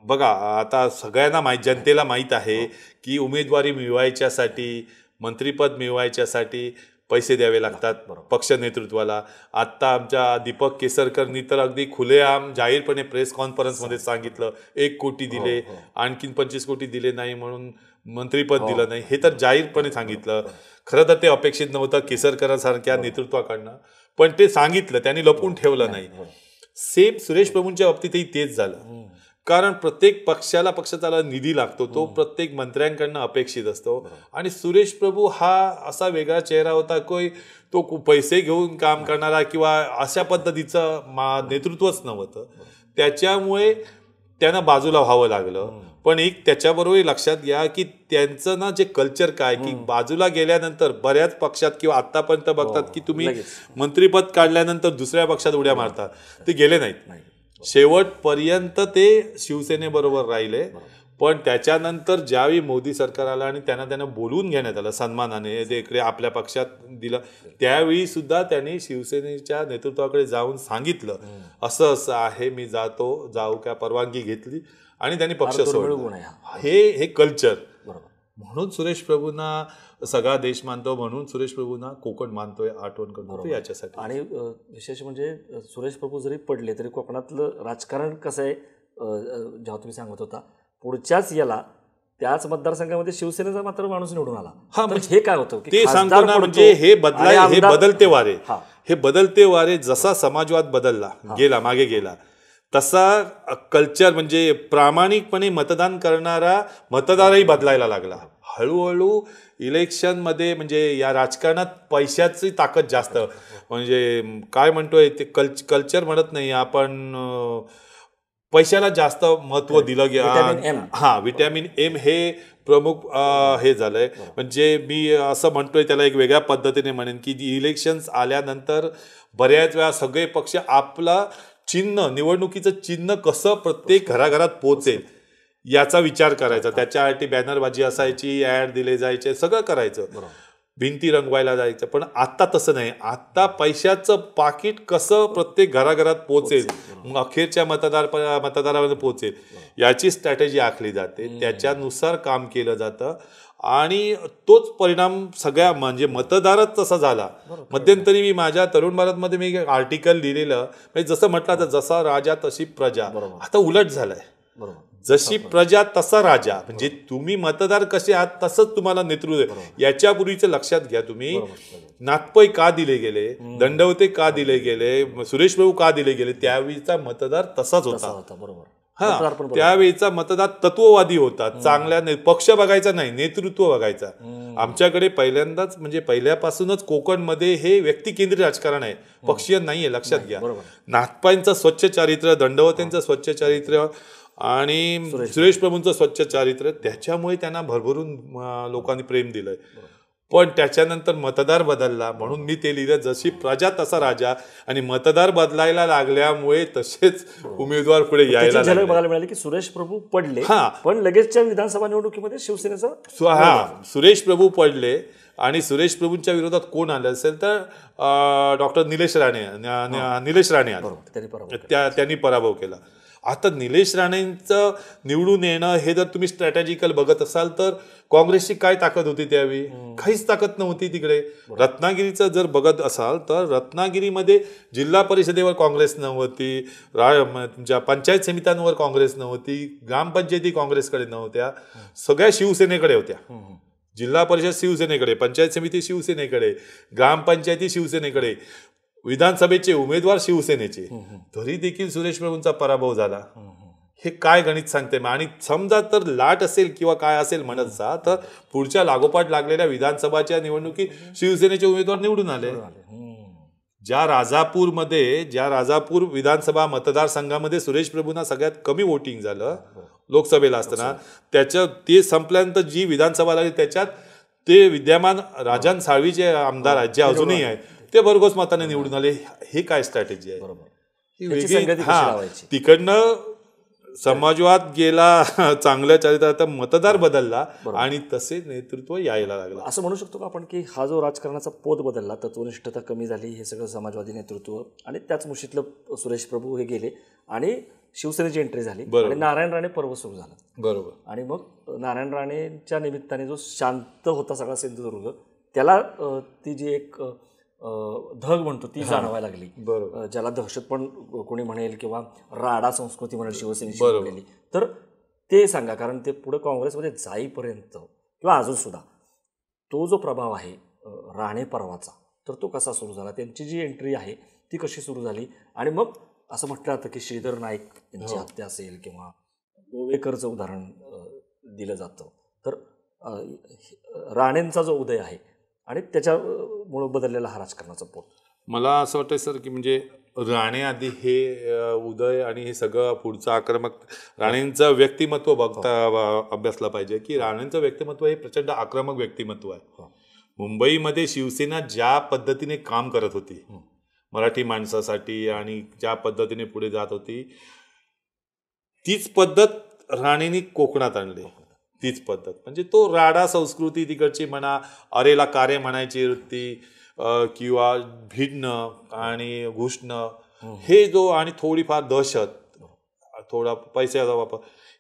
बघा, आता सगळ्यांना जनतेला माहीत आहे की उमेदवारी मिळवायच्यासाठी, मंत्रिपद मिळवायच्यासाठी पैसे द्यावे लागतात पक्ष नेतृत्वाला. आत्ता आमच्या दीपक केसरकरनी तर अगदी खुलेआम जाहीरपणे प्रेस कॉन्फरन्समध्ये सांगितलं 1 कोटी दिले, आणखीन 25 कोटी दिले नाही म्हणून मंत्रिपद दिलं नाही, हे तर जाहीरपणे सांगितलं. खरं तर ते अपेक्षित नव्हतं केसरकरांसारख्या नेतृत्वाकडनं, पण ते सांगितलं, त्यांनी लपवून ठेवलं नाही. सेम सुरेश प्रभूंच्या बाबतीतही तेच झालं. कारण प्रत्येक पक्षाला पक्षाचा निधी लागतो, तो प्रत्येक मंत्र्यांकडनं अपेक्षित असतो. आणि सुरेश प्रभू हा असा वेगळा चेहरा होता की तो पैसे घेऊन काम करणारा किंवा अशा पद्धतीचं नेतृत्वच नव्हतं. त्याच्यामुळे त्यांना बाजूला व्हावं लागलं. पण एक त्याच्याबरोबर लक्षात घ्या की त्यांचं ना जे कल्चर काय की बाजूला गेल्यानंतर बऱ्याच पक्षात किंवा आतापर्यंत बघतात की तुम्ही मंत्रिपद काढल्यानंतर दुसऱ्या पक्षात उड्या मारतात, ते गेले नाहीत. शेवटपर्यंत ते शिवसेनेबरोबर राहिले. पण त्याच्यानंतर ज्यावेळी मोदी सरकार आलं आणि त्यांना बोलवून घेण्यात आलं सन्मानाने, ते इकडे आपल्या पक्षात दिलं, त्यावेळी सुद्धा त्यांनी शिवसेनेच्या नेतृत्वाकडे जाऊन सांगितलं असं असं आहे, मी जाऊ का, परवानगी घेतली आणि त्यांनी पक्ष सोडला. हे कल्चर. म्हणून सुरेश प्रभूंना सगळा देश मानतो, म्हणून सुरेश प्रभूंना कोकण मानतोय, आठवण करतो याच्यासाठी. आणि विशेष म्हणजे सुरेश प्रभू जरी पडले तरी कोकणातलं राजकारण कसं आहे, जेव्हा तुम्ही सांगत होता पुढच्याच याला त्याच मतदारसंघामध्ये शिवसेनेचा मात्र माणूस निवडून आला. हा, हे काय होतं ते सांगतो ना, म्हणजे हे बदलते वारे, हे बदलते वारे. जसा समाजवाद बदलला मागे गेला, तसा कल्चर म्हणजे प्रामाणिकपणे मतदान करणारा मतदारही बदलायला लागला. हळूहळू इलेक्शनमध्ये म्हणजे या राजकारणात पैशाची ताकद जास्त, म्हणजे काय म्हणतोय ते कल्चर म्हणत नाही आपण, पैशाला जास्त महत्व दिलं गेलं. विटॅमिन एम हे प्रमुख हे झालंय. म्हणजे मी असं म्हणतोय, त्याला एक वेगळ्या पद्धतीने म्हणेन की इलेक्शन्स आल्यानंतर बऱ्याच वेळा सगळे पक्ष आपला चिन्ह, निवडणुकीचं चिन्ह कसं प्रत्येक घराघरात पोहोचेल याचा विचार करायचा. त्याच्यासाठी बॅनरबाजी असायची, ऍड दिले जायचे, सगळं करायचं, भिंती रंगवायला जायचं. पण आता तसं नाही. आता पैशाचं पाकिट कसं प्रत्येक घराघरात पोहोचेल, मग अखेरच्या मतदारामध्ये पोहोचेल याची स्ट्रॅटेजी आखली जाते. त्याच्यानुसार काम केलं जातं आणि तोच परिणाम सगळ्या म्हणजे मतदारात तसा झाला. मध्यंतरी मी माझ्या तरुण भारतमध्ये मी एक आर्टिकल लिहिलेलं, म्हणजे जसं म्हटलं तर जसा राजा तशी प्रजा, आता उलट झालंय. जशी प्रजा तसा राजा, म्हणजे तुम्ही मतदार कसे आहात तसंच तुम्हाला नेतृत्व. याच्यापूर्वीचं लक्षात घ्या तुम्ही, नाथपै का दिले गेले, दंडवते का दिले गेले, सुरेश प्रभू का दिले गेले, त्यावेळीचा मतदार तसाच होता. त्यावेळीचा मतदार तत्ववादी होता. चांगल्या पक्ष बघायचा नाही, नेतृत्व बघायचा. आमच्याकडे पहिल्यांदाच म्हणजे पहिल्यापासूनच कोकणमध्ये हे व्यक्तिकेंद्रित राजकारण आहे, पक्षीय नाहीये, लक्षात घ्या. नाथपांचं स्वच्छ चारित्र्य, दंडवतेंचं स्वच्छ चारित्र्य आणि सुरेश प्रभूंचं स्वच्छ चारित्र्य, त्याच्यामुळे त्यांना भरभरून लोकांनी प्रेम दिलंय. पण त्याच्यानंतर मतदार बदलला, म्हणून मी ते लिहिलं, जशी प्रजा तसा राजा. आणि मतदार बदलायला लागल्यामुळे तसेच उमेदवार पुढे यायला लागले. बघायला मिळाले की सुरेश प्रभू पडले, पण लगेचच्या विधानसभा निवडणुकीमध्ये शिवसेनेचा सुरेश प्रभू पडले. आणि सुरेश प्रभूंच्या विरोधात कोण आलं असेल तर डॉक्टर निलेश राणे त्यांनी पराभव केला. आता निलेश राणेंचं निवडून येणं हे जर तुम्ही स्ट्रॅटेजिकल बघत असाल तर काँग्रेसची काय ताकद होती त्यावेळी? काहीच ताकद नव्हती तिकडे. रत्नागिरीचं जर बघत असाल तर रत्नागिरीमध्ये जिल्हा परिषदेवर काँग्रेस नव्हती, तुमच्या पंचायत समित्यांवर काँग्रेस नव्हती, ग्रामपंचायती काँग्रेसकडे नव्हत्या, सगळ्या शिवसेनेकडे होत्या. जिल्हा परिषद शिवसेनेकडे, पंचायत समिती शिवसेनेकडे, ग्रामपंचायती शिवसेनेकडे, विधानसभेचे उमेदवार शिवसेनेचे. तरी देखील सुरेश प्रभूंचा पराभव झाला. हे काय गणित सांगते. आणि समजा तर लाट असेल किंवा काय असेल म्हणत जा, तर पुढच्या लागोपाठ लागलेल्या विधानसभाच्या निवडणुकीत शिवसेनेचे उमेदवार निवडून आले. ज्या राजापूर विधानसभा मतदारसंघामध्ये सुरेश प्रभूंना सगळ्यात कमी वोटिंग झालं लोकसभेला असताना, ते संपल्यानंतर जी विधानसभा लागली त्याच्यात ते विद्यमान राजन साळवीचे आमदार आहेत, जे अजूनही आहेत, ते भरघोस मताने निवडून आले. हे काय स्ट्रॅटेजी आहे? ही वेगळी. तिकडनं समाजवाद गेला चांगल्या चरित्रात, मतदार बदलला आणि तसे नेतृत्व यायला लागलं. असं म्हणू शकतो का आपण की हा जो राजकारणाचा पोत बदलला, तत्वनिष्ठता कमी झाली, हे सगळं समाजवादी नेतृत्व आणि त्याच मुशीतलं सुरेश प्रभू हे गेले आणि शिवसेनेची एंट्री झाली आणि नारायण राणे पर्व सुरू झालं. बरोबर. आणि मग नारायण राणेच्या निमित्ताने जो शांत होता सगळा सिंधुदुर्ग, त्याला ती जी एक धग म्हणतो ती जाणवायला लागली. ज्याला दहशत पण कोणी म्हणेल किंवा राडा संस्कृती म्हणेल शिवसेनेची गेली, तर ते सांगा. कारण ते पुढे काँग्रेसमध्ये जाईपर्यंत किंवा अजून सुद्धा तो जो प्रभाव आहे राणे पर्वाचा, तर तो कसा सुरू झाला, त्यांची जी एंट्री आहे ती कशी सुरू झाली. आणि मग असं म्हटलं जातं की श्रीधर नाईक यांची हत्या असेल किंवा गोवेकरचं उदाहरण दिलं जातं. तर राणेंचा जो उदय आहे आणि त्याच्यामुळं बदललेला हा राजकारणाचा पोत, मला असं वाटतं सर की म्हणजे राणे आधी हे उदय आणि हे सगळं पुढचं आक्रमक राणेंचं व्यक्तिमत्व बघता अभ्यासला पाहिजे की राणेंचं व्यक्तिमत्व हे प्रचंड आक्रमक व्यक्तिमत्व आहे. मुंबईमध्ये शिवसेना ज्या पद्धतीने काम करत होती मराठी माणसासाठी आणि ज्या पद्धतीने पुढे जात होती, तीच पद्धत राणेंनी कोकणात आणली. तीच पद्धत म्हणजे तो राडा संस्कृती तिकडची म्हणा, अरेला कारे म्हणायची वृत्ती किंवा भिडणं आणि घुसणं, हे जो आणि थोडीफार दहशत, थोडा पैशाचा वापर,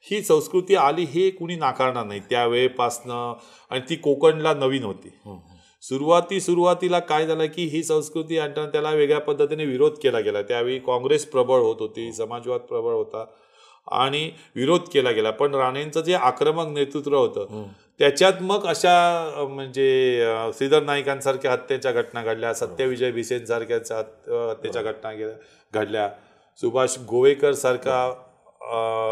ही संस्कृती आली हे कुणी नाकारणार नाही त्यावेळेपासनं. आणि ती कोकणला नवीन होती. सुरुवातीला काय झालं की ही संस्कृती आणताना त्याला वेगळ्या पद्धतीने विरोध केला गेला. त्यावेळी काँग्रेस प्रबळ होत होती, समाजवाद प्रबळ होता आणि विरोध केला गेला. पण राणेंचं जे आक्रमक नेतृत्व होतं त्याच्यात मग अशा म्हणजे श्रीधर नाईकांसारख्या हत्येच्या घटना घडल्या, सत्यविजय भिसेंसारख्या हत्येच्या घटना घडल्या, सुभाष गोवेकर सारखा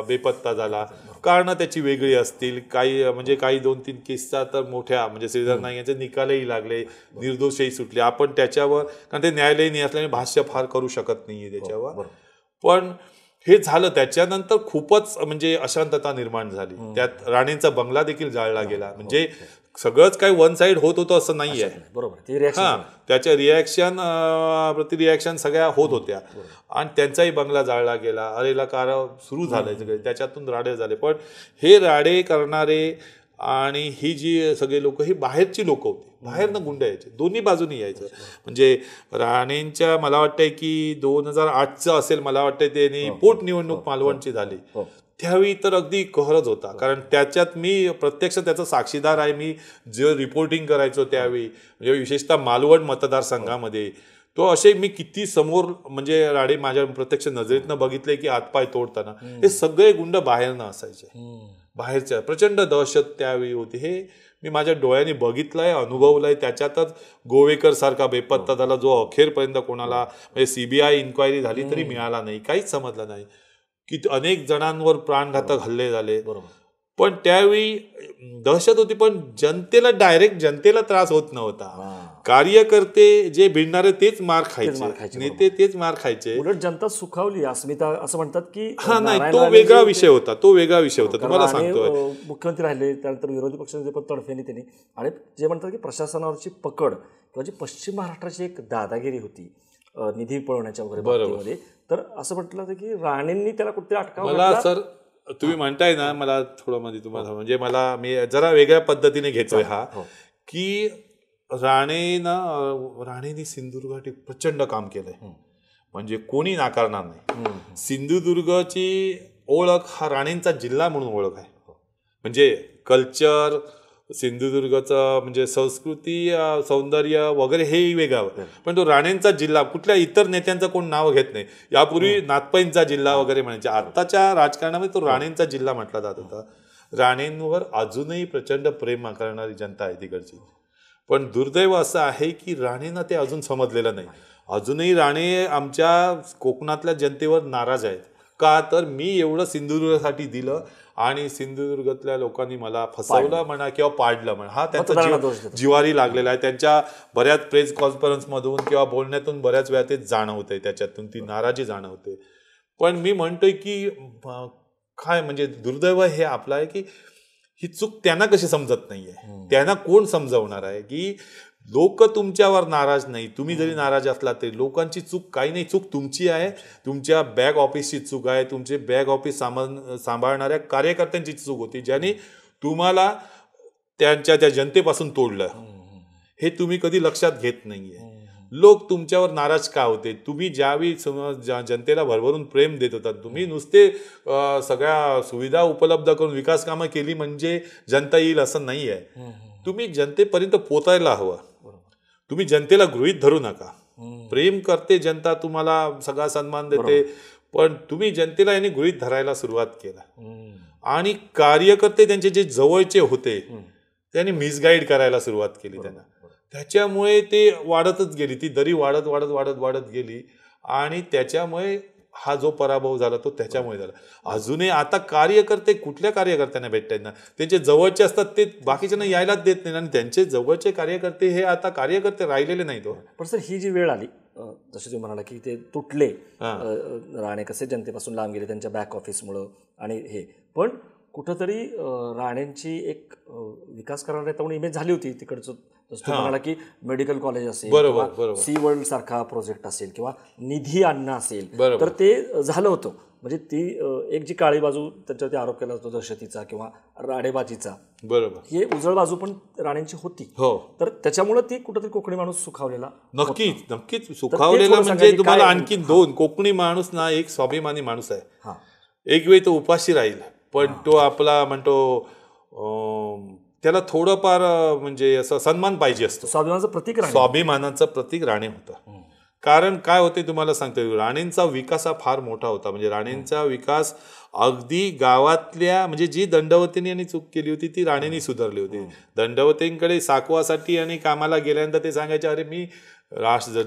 बेपत्ता झाला. कारणं त्याची वेगळी असतील, काही 2-3 किस्सा तर मोठ्या म्हणजे श्रीधर नाईक यांचे निकालही लागले, निर्दोषही सुटले. आपण त्याच्यावर, कारण ते न्यायालयीन असल्याने भाष्य फार करू शकत नाहीये त्याच्यावर. पण हे झालं त्याच्यानंतर खूपच म्हणजे अशांतता निर्माण झाली. त्यात राणेंचा बंगला देखील जाळला गेला. म्हणजे सगळंच काही वन साईड होत होतं असं नाही आहे. बरोबर. त्याच्या प्रतिरिॲक्शन सगळ्या होत होत्या आणि त्यांचाही बंगला जाळला गेला. अरेला कार सुरू झालंय सगळे, त्याच्यातून राडे झाले. पण हे राडे करणारे आणि ही जी सगळे लोक ही बाहेरची लोक होती, बाहेरनं गुंड यायचे, दोन्ही बाजूनी यायचं. म्हणजे राणेंच्या मला वाटतंय की 2008चं असेल, मला वाटतंय त्यांनी पोटनिवडणूक मालवणची झाली त्यावेळी तर अगदी कहरच होता. कारण त्याच्यात मी प्रत्यक्ष त्याचा साक्षीदार आहे. मी जे रिपोर्टिंग करायचो त्यावेळी म्हणजे विशेषतः मालवण मतदारसंघामध्ये, तो असे मी किती समोर म्हणजे राडे माझ्या प्रत्यक्ष नजरेतनं बघितले की हातपाय तोडताना हे सगळे गुंड बाहेरनं असायचे. बाहेरच्या प्रचंड दहशत त्यावेळी होती. हे मी माझ्या डोळ्यांनी बघितलंय, अनुभवलंय. त्याच्यातच गोवेकर सारखा बेपत्ता झाला जो अखेरपर्यंत कोणाला म्हणजे CBI इन्क्वायरी झाली तरी मिळाला नाही, काहीच समजलं नाही. की अनेक जणांवर प्राणघातक हल्ले झाले. पण त्यावेळी दहशत होती, पण जनतेला त्रास होत नव्हता. कार्यकर्ते जे भिडणारे तेच मार खायचे, नेते तेच मार खायचे. उलट जनता सुखावली. अस्मिता असं म्हणतात की नाही, तो वेगळा विषय होता. तुम्हाला सांगतोय. मुख्यमंत्री राहिले, त्यानंतर विरोधी पक्षाचे पण तडफेने त्यांनी, आणि जे म्हणतात की प्रशासनावरची पकड किंवा जी पश्चिम महाराष्ट्राची एक दादागिरी होती निधी पळवण्याच्या वगैरे बाबतीमध्ये, तर असं म्हटलं होतं की राणेंनी त्याला कुठे अटकाव. मला सर तुम्ही म्हणताय ना, मला थोडं मध्ये तुम्हाला म्हणजे मी जरा वेगळ्या पद्धतीने घेतोय हा की राणेंनी सिंधुदुर्गासाठी प्रचंड काम केलंय. म्हणजे कोणी नाकारणार नाही. सिंधुदुर्गची ओळख हा राणेंचा जिल्हा म्हणून ओळख आहे. म्हणजे कल्चर, सिंधुदुर्गचं म्हणजे संस्कृती, सौंदर्य वगैरे हेही वेगळं. पण तो राणेंचा जिल्हा, कुठल्या इतर नेत्यांचं कोण नाव घेत नाही. यापूर्वी नाथपैंचा जिल्हा वगैरे म्हणायचे. आत्ताच्या राजकारणामध्ये तो राणेंचा जिल्हा म्हटला जात होता. राणेंवर अजूनही प्रचंड प्रेम करणारी जनता आहे तिकडची. पण दुर्दैव असं आहे की राणेंना ते अजून समजलेलं नाही. अजूनही राणे आमच्या कोकणातल्या जनतेवर नाराज आहेत. का तर मी एवढं सिंधुदुर्गासाठी दिलं आणि सिंधुदुर्गातल्या लोकांनी मला फसवलं म्हणा किंवा पाडलं म्हणा, हा त्यांचा जिवारी लागलेला आहे. त्यांच्या बऱ्याच प्रेस कॉन्फरन्समधून किंवा बोलण्यातून बऱ्याच वेळा ते जाणवतंय, त्याच्यातून ती नाराजी जाणवते. पण मी म्हणतोय की काय म्हणजे दुर्दैव हे आपलं आहे की ही चूक त्यांना कशी समजत नाहीये. त्यांना कोण समजवणार आहे की लोक तुमच्यावर नाराज नाही, तुम्ही जरी नाराज असला तरी लोकांची चूक काही नाही, चूक तुमची आहे, तुमच्या बॅक ऑफिसची चूक आहे, तुमचे बॅक ऑफिस सांभाळणाऱ्या कार्यकर्त्यांची चूक होती ज्यांनी तुम्हाला त्या जनतेपासून तोडलं. हे तुम्ही कधी लक्षात घेत नाहीये. लोक तुमच्यावर नाराज का होते? तुम्ही ज्यावेळी जनतेला भरभरून प्रेम देत होता, तुम्ही नुसते सगळ्या सुविधा उपलब्ध करून विकास कामं केली म्हणजे जनता येईल असं नाही आहे. तुम्ही जनतेपर्यंत पोचायला हवं. तुम्ही जनतेला गृहीत धरू नका. प्रेम करते जनता, तुम्हाला सगळा सन्मान देते, पण तुम्ही जनतेला यांनी गृहीत धरायला सुरुवात केला आणि कार्यकर्ते त्यांचे जे जवळचे होते त्यांनी मिसगाईड करायला सुरुवात केली त्यांना. त्याच्यामुळे ते वाढतच गेली, ती दरी वाढत वाढत वाढत वाढत गेली आणि त्याच्यामुळे हा जो पराभव झाला तो त्याच्यामुळे झाला. अजूनही आता कार्यकर्ते कुठल्या कार्यकर्त्यांना भेटतात ना, त्यांचे जवळचे असतात ते बाकीच्यांना यायलाच देत नाही आणि त्यांचे जवळचे कार्यकर्ते हे आता कार्यकर्ते राहिलेले नाहीत. पण सर ही जी वेळ आली, जसे तुम्ही म्हणाला की ते तुटले, राणे कसे जनतेपासून लांब गेले त्यांच्या बॅक ऑफिसमुळं आणि हे, पण कुठंतरी राणेंची एक विकास करणाऱ्या इमेज झाली होती तिकडचं. जसं तुम्ही म्हणाला की मेडिकल कॉलेज असेल, सी वर्ल्ड सारखा प्रोजेक्ट असेल किंवा निधी आणणं असेल, तर ते झालं होतं. म्हणजे ती एक जी काळी बाजू त्यांच्यावरती आरोप केला होता दहशतीचा किंवा राडेबाजीचा, बरोबर, हे उजळ बाजू पण राणेंची होती. तर त्याच्यामुळे ती कुठेतरी कोकणी माणूस सुखावलेला, नक्कीच नक्कीच सुखावलेला. म्हणजे तुम्हाला आणखी दोन, कोकणी माणूस ना एक स्वाभिमानी माणूस आहे. एक वेळी तो उपाशी राहील पण तो आपला म्हणतो त्याला थोडंफार म्हणजे असं सन्मान पाहिजे असतो. स्वाभिमानाचं प्रतीक, स्वाभिमानाचं प्रतीक राणे होतं. कारण काय होते तुम्हाला सांगतो, राणेंचा विकास हा फार मोठा होता. म्हणजे राणेंचा विकास अगदी गावातल्या, म्हणजे जी दंडवतींनी यांनी चूक केली होती ती राणेंनी सुधारली होती. दंडवतींकडे साकवासाठी आणि कामाला गेल्यानंतर ते सांगायचे, अरे मी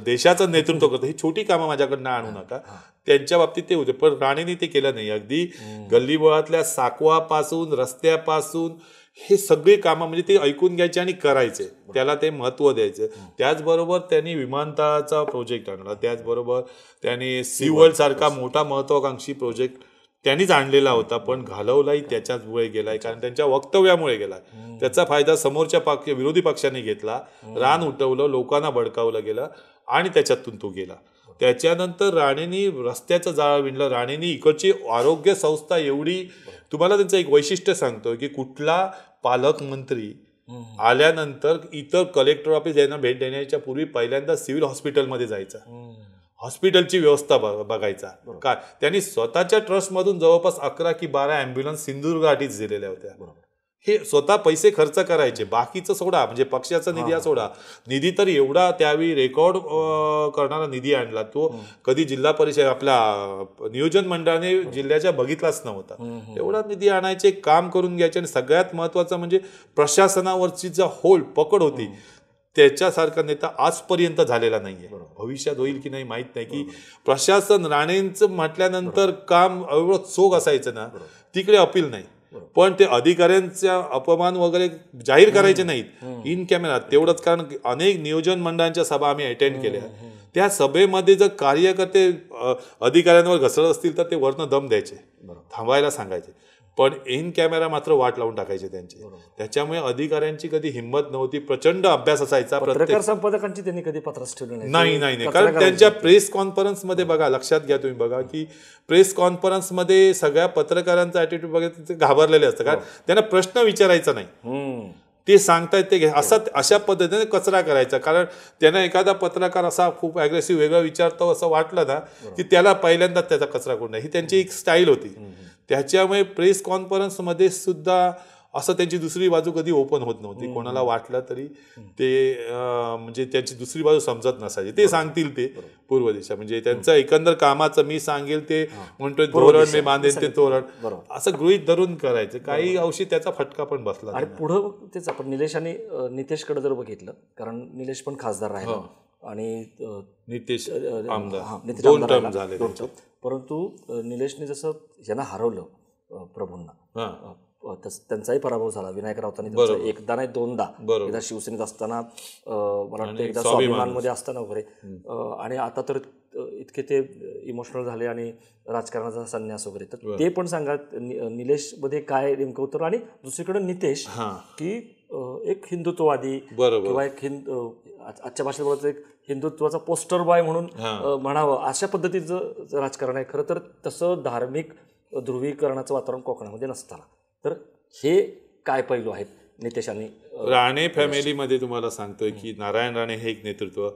देशाचं नेतृत्व करतो, ही छोटी कामं माझ्याकडनं आणू नका. त्यांच्या बाबतीत ते होते, पण राणेंनी ते केलं नाही. अगदी गल्लीबोळातल्या साकवापासून रस्त्यापासून हे सगळे कामं म्हणजे ते ऐकून घ्यायचे आणि करायचे, त्याला ते महत्त्व द्यायचं. त्याचबरोबर त्यांनी विमानतळाचा प्रोजेक्ट आणला, त्याचबरोबर त्यांनी सी वर्ल्ड सारखा मोठा महत्वाकांक्षी प्रोजेक्ट त्यांनीच आणलेला होता, पण घालवलाही त्याच्याचमुळे गेलाय, कारण त्यांच्या वक्तव्यामुळे गेलाय. त्याचा फायदा समोरच्या विरोधी पक्षाने घेतला, रान उठवलं, लोकांना भडकावलं गेलं आणि त्याच्यातून तो गेला. त्याच्यानंतर राणेंनी रस्त्याचं जाळं विणलं. राणेंनी इकडची आरोग्य संस्था एवढी, तुम्हाला त्यांचं एक वैशिष्ट्य सांगतो की कुठला पालकमंत्री आल्यानंतर इतर कलेक्टर ऑफिस यांना भेट देण्याच्या पूर्वी पहिल्यांदा सिव्हिल हॉस्पिटलमध्ये जायचा, हॉस्पिटलची व्यवस्था बघायचा. काय त्यांनी स्वतःच्या ट्रस्टमधून जवळपास 11 की 12 ॲम्ब्युलन्स सिंधुदुर्गाठीच दिलेल्या होत्या. हे स्वतः पैसे खर्च करायचे, बाकीचं सोडा, म्हणजे पक्षाचा निधी सोडा, निधी तर एवढा त्यावेळी रेकॉर्ड करणारा निधी आणला तो कधी जिल्हा परिषद आपल्या नियोजन मंडळाने जिल्ह्याच्या बघितलाच नव्हता. एवढा निधी आणायचे, काम करून घ्यायचे. आणि सगळ्यात महत्वाचं म्हणजे प्रशासनावरची जी होल्ड पकड होती त्याच्यासारखा नेता आजपर्यंत झालेला नाहीये. भविष्यात होईल की नाही माहित नाही. की प्रशासन राणेंचं म्हटल्यानंतर काम एवढं चोख असायचं ना, तिकडे अपील नाही, पण ते अधिकाऱ्यांचा अपमान वगैरे जाहीर करायचे नाहीत इन कॅमेरा तेवढंच. कारण अनेक नियोजन मंडळांच्या सभा आम्ही अटेंड केल्या, त्या सभेमध्ये जर कार्यकर्ते अधिकाऱ्यांवर घसरत असतील तर ते वरनं दम द्यायचे, थांबायला सांगायचे, पण इन कॅमेरा मात्र वाट लावून टाकायचे त्यांची. त्याच्यामुळे अधिकाऱ्यांची कधी हिंमत नव्हती, प्रचंड अभ्यास असायचा. पत्रकार संपादकांची त्यांनी कधी पत्रच ठेवलं नाही, कारण त्यांच्या प्रेस कॉन्फरन्समध्ये बघा, लक्षात घ्या तुम्ही, बघा की प्रेस कॉन्फरन्समध्ये सगळ्या पत्रकारांचा ॲटिट्यूड बघायचं, ते घाबरलेले असतं, कारण त्यांना प्रश्न विचारायचा नाही, ते सांगतायत ते अशा पद्धतीने कचरा करायचा. कारण त्यांना एखादा पत्रकार असा खूप ॲग्रेसिव्ह वेगळं विचारतो असं वाटलं ना की त्याला पहिल्यांदाच त्याचा कचरा करून ही त्यांची एक स्टाईल होती. त्याच्यामुळे प्रेस कॉन्फरन्समध्ये सुद्धा असं त्यांची दुसरी बाजू कधी ओपन होत नव्हती. कोणाला वाटलं तरी ते म्हणजे त्यांची दुसरी बाजू समजत नसायची, ते सांगतील ते पूर्व दिशा, म्हणजे त्यांचं एकंदर कामाचं मी सांगेल ते म्हणतोय धोरण, मी बांधेन ते तोरण, असं गृहीत धरून करायचं. काही अंशी त्याचा फटका पण बसला. आणि पुढं तेच आपण निलेश आणि नितेशकडे जर बघितलं, कारण निलेश पण खासदार राहिला आणि नितेश आमदार दोन टर्म झाले, परंतु निलेशने जसं यांना हरवलं प्रभूंना, त्यांचाही पराभव झाला. विनायक राऊतांनी एकदा नाही दोनदा, एकदा शिवसेनेत असताना, मला वाटतं एकदा स्वाभिमानमध्ये असताना वगैरे, आणि आता तर इतके ते इमोशनल झाले आणि राजकारणाचा संन्यास वगैरे. तर ते पण सांगा निलेशमध्ये काय नेमकं होतं. आणि दुसरीकडे नितेश की एक हिंदुत्ववादी किंवा एक आजच्या भाषेत बोलायचं एक हिंदुत्वाचा पोस्टर बॉय म्हणून म्हणावं अशा पद्धतीचं राजकारण आहे. खरं तर तसं धार्मिक ध्रुवीकरणाचं वातावरण कोकणामध्ये नसताना. तर हे काय पैलू आहेत नितेश आणि राणे फॅमिलीमध्ये तुम्हाला सांगतोय की नारायण राणे हे एक नेतृत्व,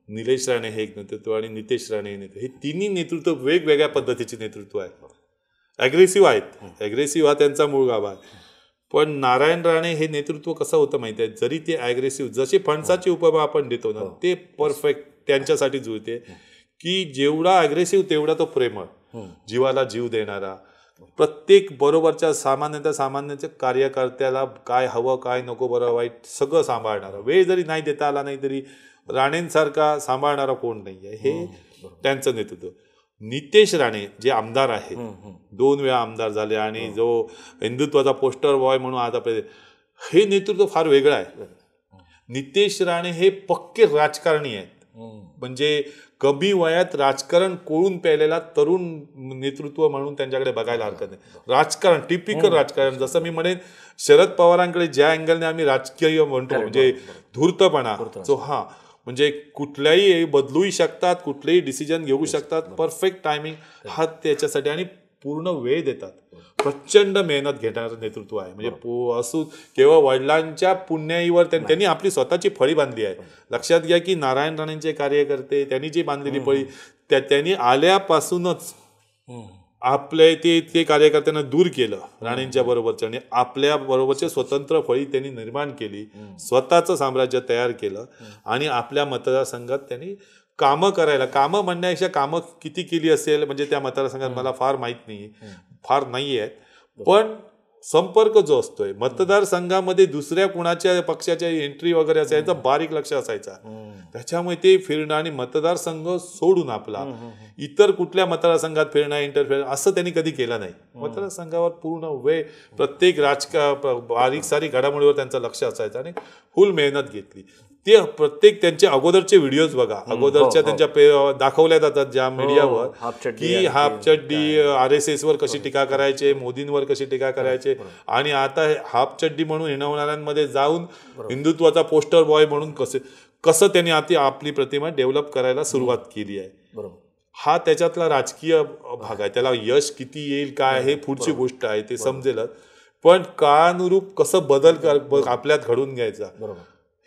निलेश राणे हे एक नेतृत्व आणि नितेश राणे हे नेतृत्व, हे तिन्ही नेतृत्व वेगवेगळ्या पद्धतीचे नेतृत्व आहेत. ॲग्रेसिव्ह आहेत, ॲग्रेसिव्ह हा त्यांचा मूळ गाभा आहे. पण नारायण राणे हे नेतृत्व कसं होतं माहिती आहे, जरी ते ॲग्रेसिव्ह, जशी फणसाची उपमा आपण देतो ना, ते परफेक्ट त्यांच्यासाठी जुळते की जेवढा ॲग्रेसिव्ह तेवढा तो प्रेमळ, जीवाला जीव देणारा, प्रत्येक बरोबरच्या सामान्याच्या कार्यकर्त्याला काय हवं काय नको बरं वाईट सगळं सांभाळणारा, वेळ जरी नाही देता आला नाही तरी राणेंसारखा सांभाळणारा कोण नाही आहे, हे त्यांचं नेतृत्व. नितेश राणे जे आमदार आहेत, 2 वेळा आमदार झाले आणि जो हिंदुत्वाचा पोस्टर बॉय म्हणून आता हे नेतृत्व फार वेगळं आहे. नितेश राणे हे पक्के राजकारणी आहेत, म्हणजे कमी वयात राजकारण कोळून प्यायलेला तरुण नेतृत्व म्हणून त्यांच्याकडे बघायला हरकत नाही. राजकारण टिपिकल राजकारण, जसं मी म्हणेन शरद पवारांकडे ज्या अँगलने आम्ही राजकीय म्हणतो म्हणजे धूर्तपणा जो, हा म्हणजे कुठल्याही बदलूही शकतात, कुठलेही डिसिजन घेऊ शकतात, परफेक्ट टायमिंग हा त्याच्यासाठी, आणि पूर्ण वेळ देतात. प्रचंड मेहनत घेणारं नेतृत्व आहे. म्हणजे असू केवळ वडिलांच्या पुण्याईवर त्यांनी आपली स्वतःची फळी बांधली आहे. लक्षात घ्या की नारायण राणेंचे कार्यकर्ते त्यांनी जी बांधलेली फळी, त्यांनी आल्यापासूनच आपले ते कार्यकर्त्यांना दूर केलं राणेंच्या बरोबरच्या, आणि आपल्या बरोबरचे स्वतंत्र फळी त्यांनी निर्माण केली, स्वतःचं साम्राज्य तयार केलं आणि आपल्या मतदारसंघात त्यांनी कामं करायला, कामं म्हणण्यापेक्षा कामं किती केली असेल म्हणजे त्या मतदारसंघात मला फार माहीत नाही, फार नाही आहेत, पण संपर्क जो असतोय मतदारसंघामध्ये दुसऱ्या कुणाच्या पक्षाच्या एंट्री वगैरे असायचा बारीक लक्ष असायचा, त्याच्यामुळे ते फिरणं आणि मतदारसंघ सोडून आपला इतर कुठल्या मतदारसंघात फिरणं, इंटरफेअर असं त्यांनी कधी केलं नाही. मतदारसंघावर पूर्ण वेळ प्रत्येक बारीक सारी घडामोडीवर त्यांचं लक्ष असायचं आणि फुल मेहनत घेतली. ते प्रत्येक त्यांचे अगोदरचे व्हिडिओज बघा, अगोदरच्या त्यांच्या दाखवल्या जातात ज्या मीडियावर की हाफचड्डी RSS वर कशी टीका करायचे, मोदींवर कशी टीका करायचे, आणि आता हाफचड्डी म्हणून हिणवणाऱ्यांमध्ये जाऊन हिंदुत्वाचा पोस्टर बॉय म्हणून कसं त्यांनी आता आपली प्रतिमा डेव्हलप करायला सुरुवात केली आहे. हा त्याच्यातला राजकीय भाग आहे. त्याला यश किती येईल काय हे पुढची गोष्ट आहे, ते समजेलच, पण काळानुरूप कसं बदल आपल्यात घडून घ्यायचा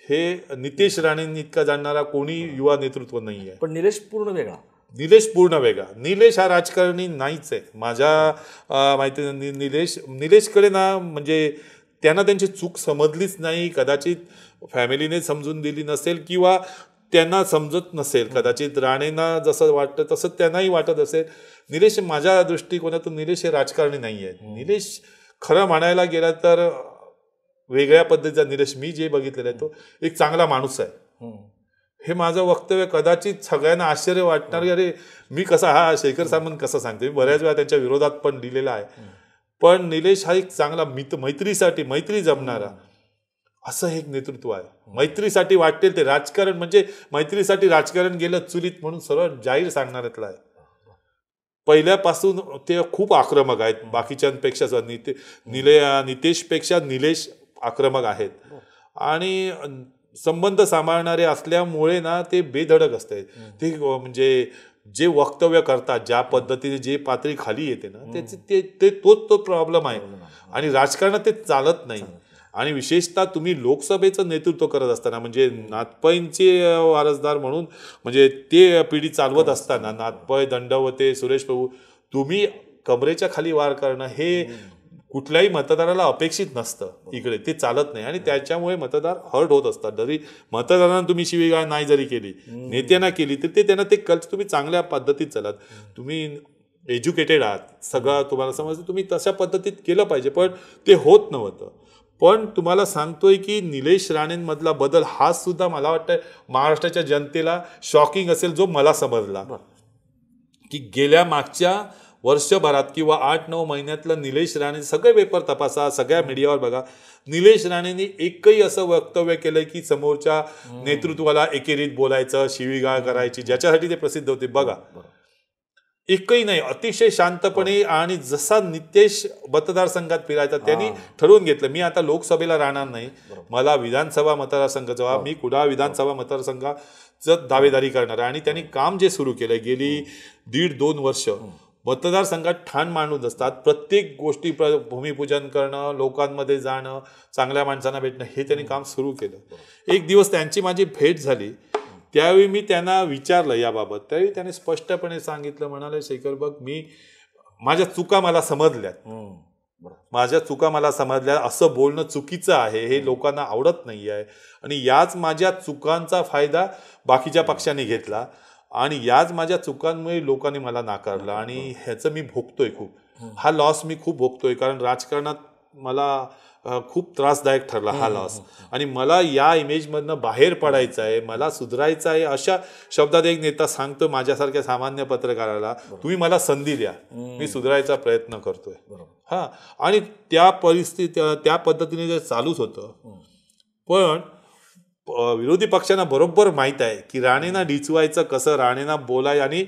हे नितेश राणेंनी इतका जाणणारा कोणी युवा नेतृत्व नाही आहे. पण निलेश पूर्ण वेगळा, निलेश पूर्ण वेगळा. निलेश हा राजकारणी नाहीच आहे माझ्या माहिती. निलेशकडे ना म्हणजे त्यांना त्यांची चूक समजलीच नाही, कदाचित फॅमिलीने समजून दिली नसेल किंवा त्यांना समजत नसेल, कदाचित राणेंना जसं वाटतं तसं त्यांनाही वाटत असेल. निलेश माझ्या दृष्टिकोनातून निलेश हे राजकारणी नाही आहेत. निलेश खरं म्हणायला गेला तर वेगळ्या पद्धतीचा निलेश मी जे बघितलेला आहे तो एक चांगला माणूस आहे. हे माझं वक्तव्य कदाचित सगळ्यांना आश्चर्य वाटणार की अरे मी कसा हा शेखर सामंत कसं सांगते, मी बऱ्याच वेळा त्यांच्या विरोधात पण लिहिलेला आहे, पण निलेश हा एक चांगला मैत्री जमणारा असं एक नेतृत्व आहे. मैत्रीसाठी वाटेल ते राजकारण, म्हणजे मैत्रीसाठी राजकारण गेलं चुलीत म्हणून सरळ जाहीर सांगणाऱ्यातला आहे. पहिल्यापासून ते खूप आक्रमक आहेत बाकीच्यांपेक्षा. नितेशपेक्षा निलेश आक्रमक आहेत आणि संबंध सांभाळणारे असल्यामुळे ना ते बेधडक असतात. ते म्हणजे जे वक्तव्य करतात, ज्या पद्धतीने जे पातळी खाली येते ना त्याचे तोच प्रॉब्लेम आहे आणि राजकारणात ते चालत नाही. आणि विशेषतः तुम्ही लोकसभेचं नेतृत्व करत असताना म्हणजे नाथपैंचे वारसदार म्हणून म्हणजे ते पिढी चालवत असताना नाथपै, दंडवते, सुरेश प्रभू, तुम्ही कमरेच्या खाली वार करणं हे कुठल्याही मतदाराला अपेक्षित नसतं. इकडे ते चालत नाही आणि त्याच्यामुळे मतदार हर्ट होत असतात. जरी मतदारांना तुम्ही शिवीगाळ नाही जरी केली, नेत्यांना केली, तर ते त्यांना ते तुम्ही चांगल्या पद्धतीत चालात, तुम्ही एज्युकेटेड आहात, सगळं तुम्हाला समजतं, तुम्ही तशा पद्धतीत केलं पाहिजे, पण ते होत नव्हतं. पण तुम्हाला सांगतोय की निलेश राणेंमधला बदल हा सुद्धा मला वाटतं महाराष्ट्राच्या जनतेला शॉकिंग असेल, जो मला समजला की गेल्या मागच्या वर्षभरात किंवा 8-9 महिन्यातलं निलेश राणे सगळे पेपर तपासा, सगळ्या मीडियावर बघा, निलेश राणेंनी एकही असं वक्तव्य केलंय की समोरच्या नेतृत्वाला एकेरीत बोलायचं, शिवीगाळ करायची, ज्याच्यासाठी ते प्रसिद्ध होते. बघा एकही नाही, अतिशय शांतपणे. आणि जसा नितेश मतदारसंघात फिरायचा त्यांनी ठरवून घेतलं मी आता लोकसभेला राहणार नाही, मला विधानसभा मतदारसंघाचा मी कुडाळ विधानसभा मतदारसंघाचं दावेदारी करणार. आणि त्यांनी काम जे सुरू केलं गेली 1.5-2 वर्ष, मतदारसंघात ठाण मांडून असतात, प्रत्येक गोष्टी भूमिपूजन करणं, लोकांमध्ये जाणं, चांगल्या माणसांना भेटणं, हे त्यांनी काम सुरू केलं. एक दिवस त्यांची माझी भेट झाली, त्यावेळी मी त्यांना विचारलं याबाबत. त्यावेळी त्याने स्पष्टपणे सांगितलं, म्हणाले शेखर बघ, माझ्या चुका मला समजल्यात, माझ्या चुका मला समजल्या, असं बोलणं चुकीचं आहे, हे लोकांना आवडत नाही आहे. आणि याच माझ्या चुकांचा फायदा बाकीच्या पक्षाने घेतला आणि याच माझ्या चुकांमुळे लोकांनी मला नाकारलं. आणि ह्याचं मी भोगतोय खूप, हा लॉस मी खूप भोगतोय. कारण राजकारणात मला खूप त्रासदायक ठरला हा लॉस. आणि मला या इमेजमधनं बाहेर पडायचं आहे, मला सुधारायचं आहे. अशा शब्दात एक नेता सांगतो माझ्यासारख्या सामान्य पत्रकाराला, तुम्ही मला संधी द्या, मी सुधारायचा प्रयत्न करतोय. हा, आणि त्या त्या पद्धतीने जे चालूच होतं. पण विरोधी पक्षांना बरोबर माहीत आहे की राणेंना डिचवायचं कसं, राणेंना बोलाय आणि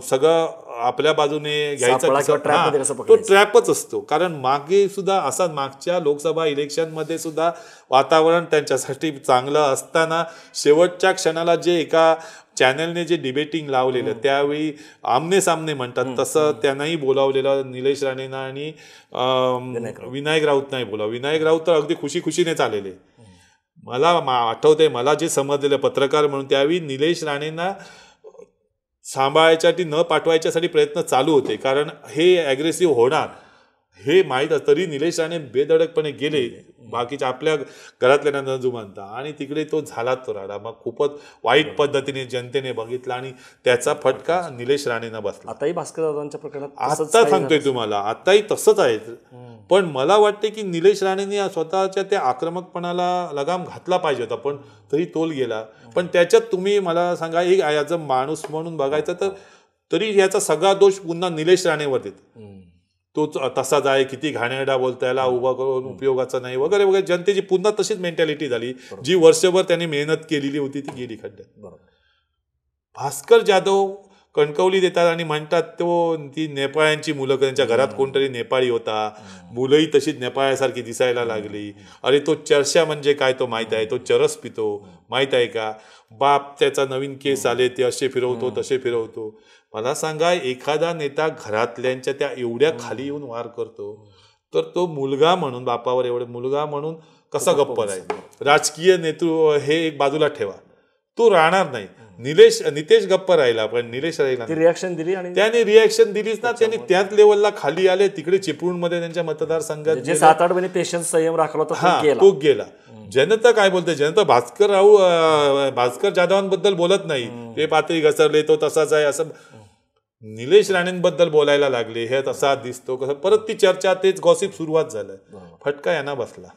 सगळं आपल्या बाजूने घ्यायचं, तो ट्रॅपच असतो. कारण मागे सुद्धा असा, मागच्या लोकसभा इलेक्शनमध्ये सुद्धा वातावरण त्यांच्यासाठी चांगलं असताना शेवटच्या क्षणाला जे एका चॅनलने जे डिबेटिंग लावलेलं, त्यावेळी आमने सामने म्हणतात तसं त्यांनाही बोलावलेलं निलेश राणेंना आणि विनायक राऊत नाही बोलावं. विनायक राऊत तर अगदी खुशीने चाललेले. मला आठवतंय, मला जे समजलेलं पत्रकार म्हणून, त्यावेळी निलेश राणेंना सांभाळायसाठी न पाठवायच्यासाठी प्रयत्न चालू होते. कारण हे ॲग्रेसिव्ह होणार हे माहीत असतं, तरी निलेश राणे बेधडकपणे गेले बाकीच्या आपल्या घरातल्या नजुमानता, आणि तिकडे तो झाला तो राडा. मग खूपच वाईट पद्धतीने जनतेने बघितला आणि त्याचा फटका निलेश राणेंना बसला. आताही भास्कर दादांच्या प्रकरणात आता सांगतोय तुम्हाला, आताही तसंच आहे. पण मला वाटते की निलेश राणेंनी स्वतःच्या त्या आक्रमकपणाला लगाम घातला पाहिजे होता, पण तरी तोल गेला. पण त्याच्यात तुम्ही मला सांगा, एक ॲज अ माणूस म्हणून बघायचं तर तरी याचा सगळा दोष पुन्हा निलेश राणेवर देतो. तो तसाच आहे, किती घाणेरडा बोलता, याला उभा करून उपयोगाचा नाही वगैरे वगैरे. जनतेची पुन्हा तशीच मेंटॅलिटी झाली. जी वर्षभर त्यांनी मेहनत केलेली होती ती गेली खड्ड्यात. भास्कर जाधव कणकवली देतात आणि म्हणतात ती नेपाळ्यांची मुलं, त्यांच्या घरात कोणतरी नेपाळी होता, मुलंही तशीच नेपाळ्यासारखी दिसायला लागली. अरे तो चर्चा म्हणजे काय तो माहीत आहे, तो चरस पितो माहीत आहे का, बाप त्याचा नवीन केस आले ते असे फिरवतो तसे फिरवतो. मला सांगा, एखादा नेता घरातल्यांच्या त्या एवढ्या खाली येऊन वार करतो, तर तो मुलगा म्हणून, बापावर एवढे मुलगा म्हणून कसा गप्प राहील. राजकीय नेतृत्व हे एक बाजूला ठेवा, तो राहणार नाही. नितेश गप्प राहिला, पण निलेश राहिला, रिॲक्शन दिली आणि त्याने रिॲक्शन दिलीच ना. त्यांनी त्याच लेवलला खाली आले, तिकडे चिपळूणमध्ये त्यांच्या मतदारसंघात जे 7-8 महिने पेशन्स संयम राखला होता तो गेला. जनता काय बोलते, जनता भास्कर जाधवांबद्दल बोलत नाही, ते पातळी घसरले, तो तसाच आहे असं निलेश राणेंबद्दल बोलायला लागले, हे तसा दिसतो कसं. परत ती चर्चा, तेच गॉसिप सुरुवात झालं. फटका यांना बसला.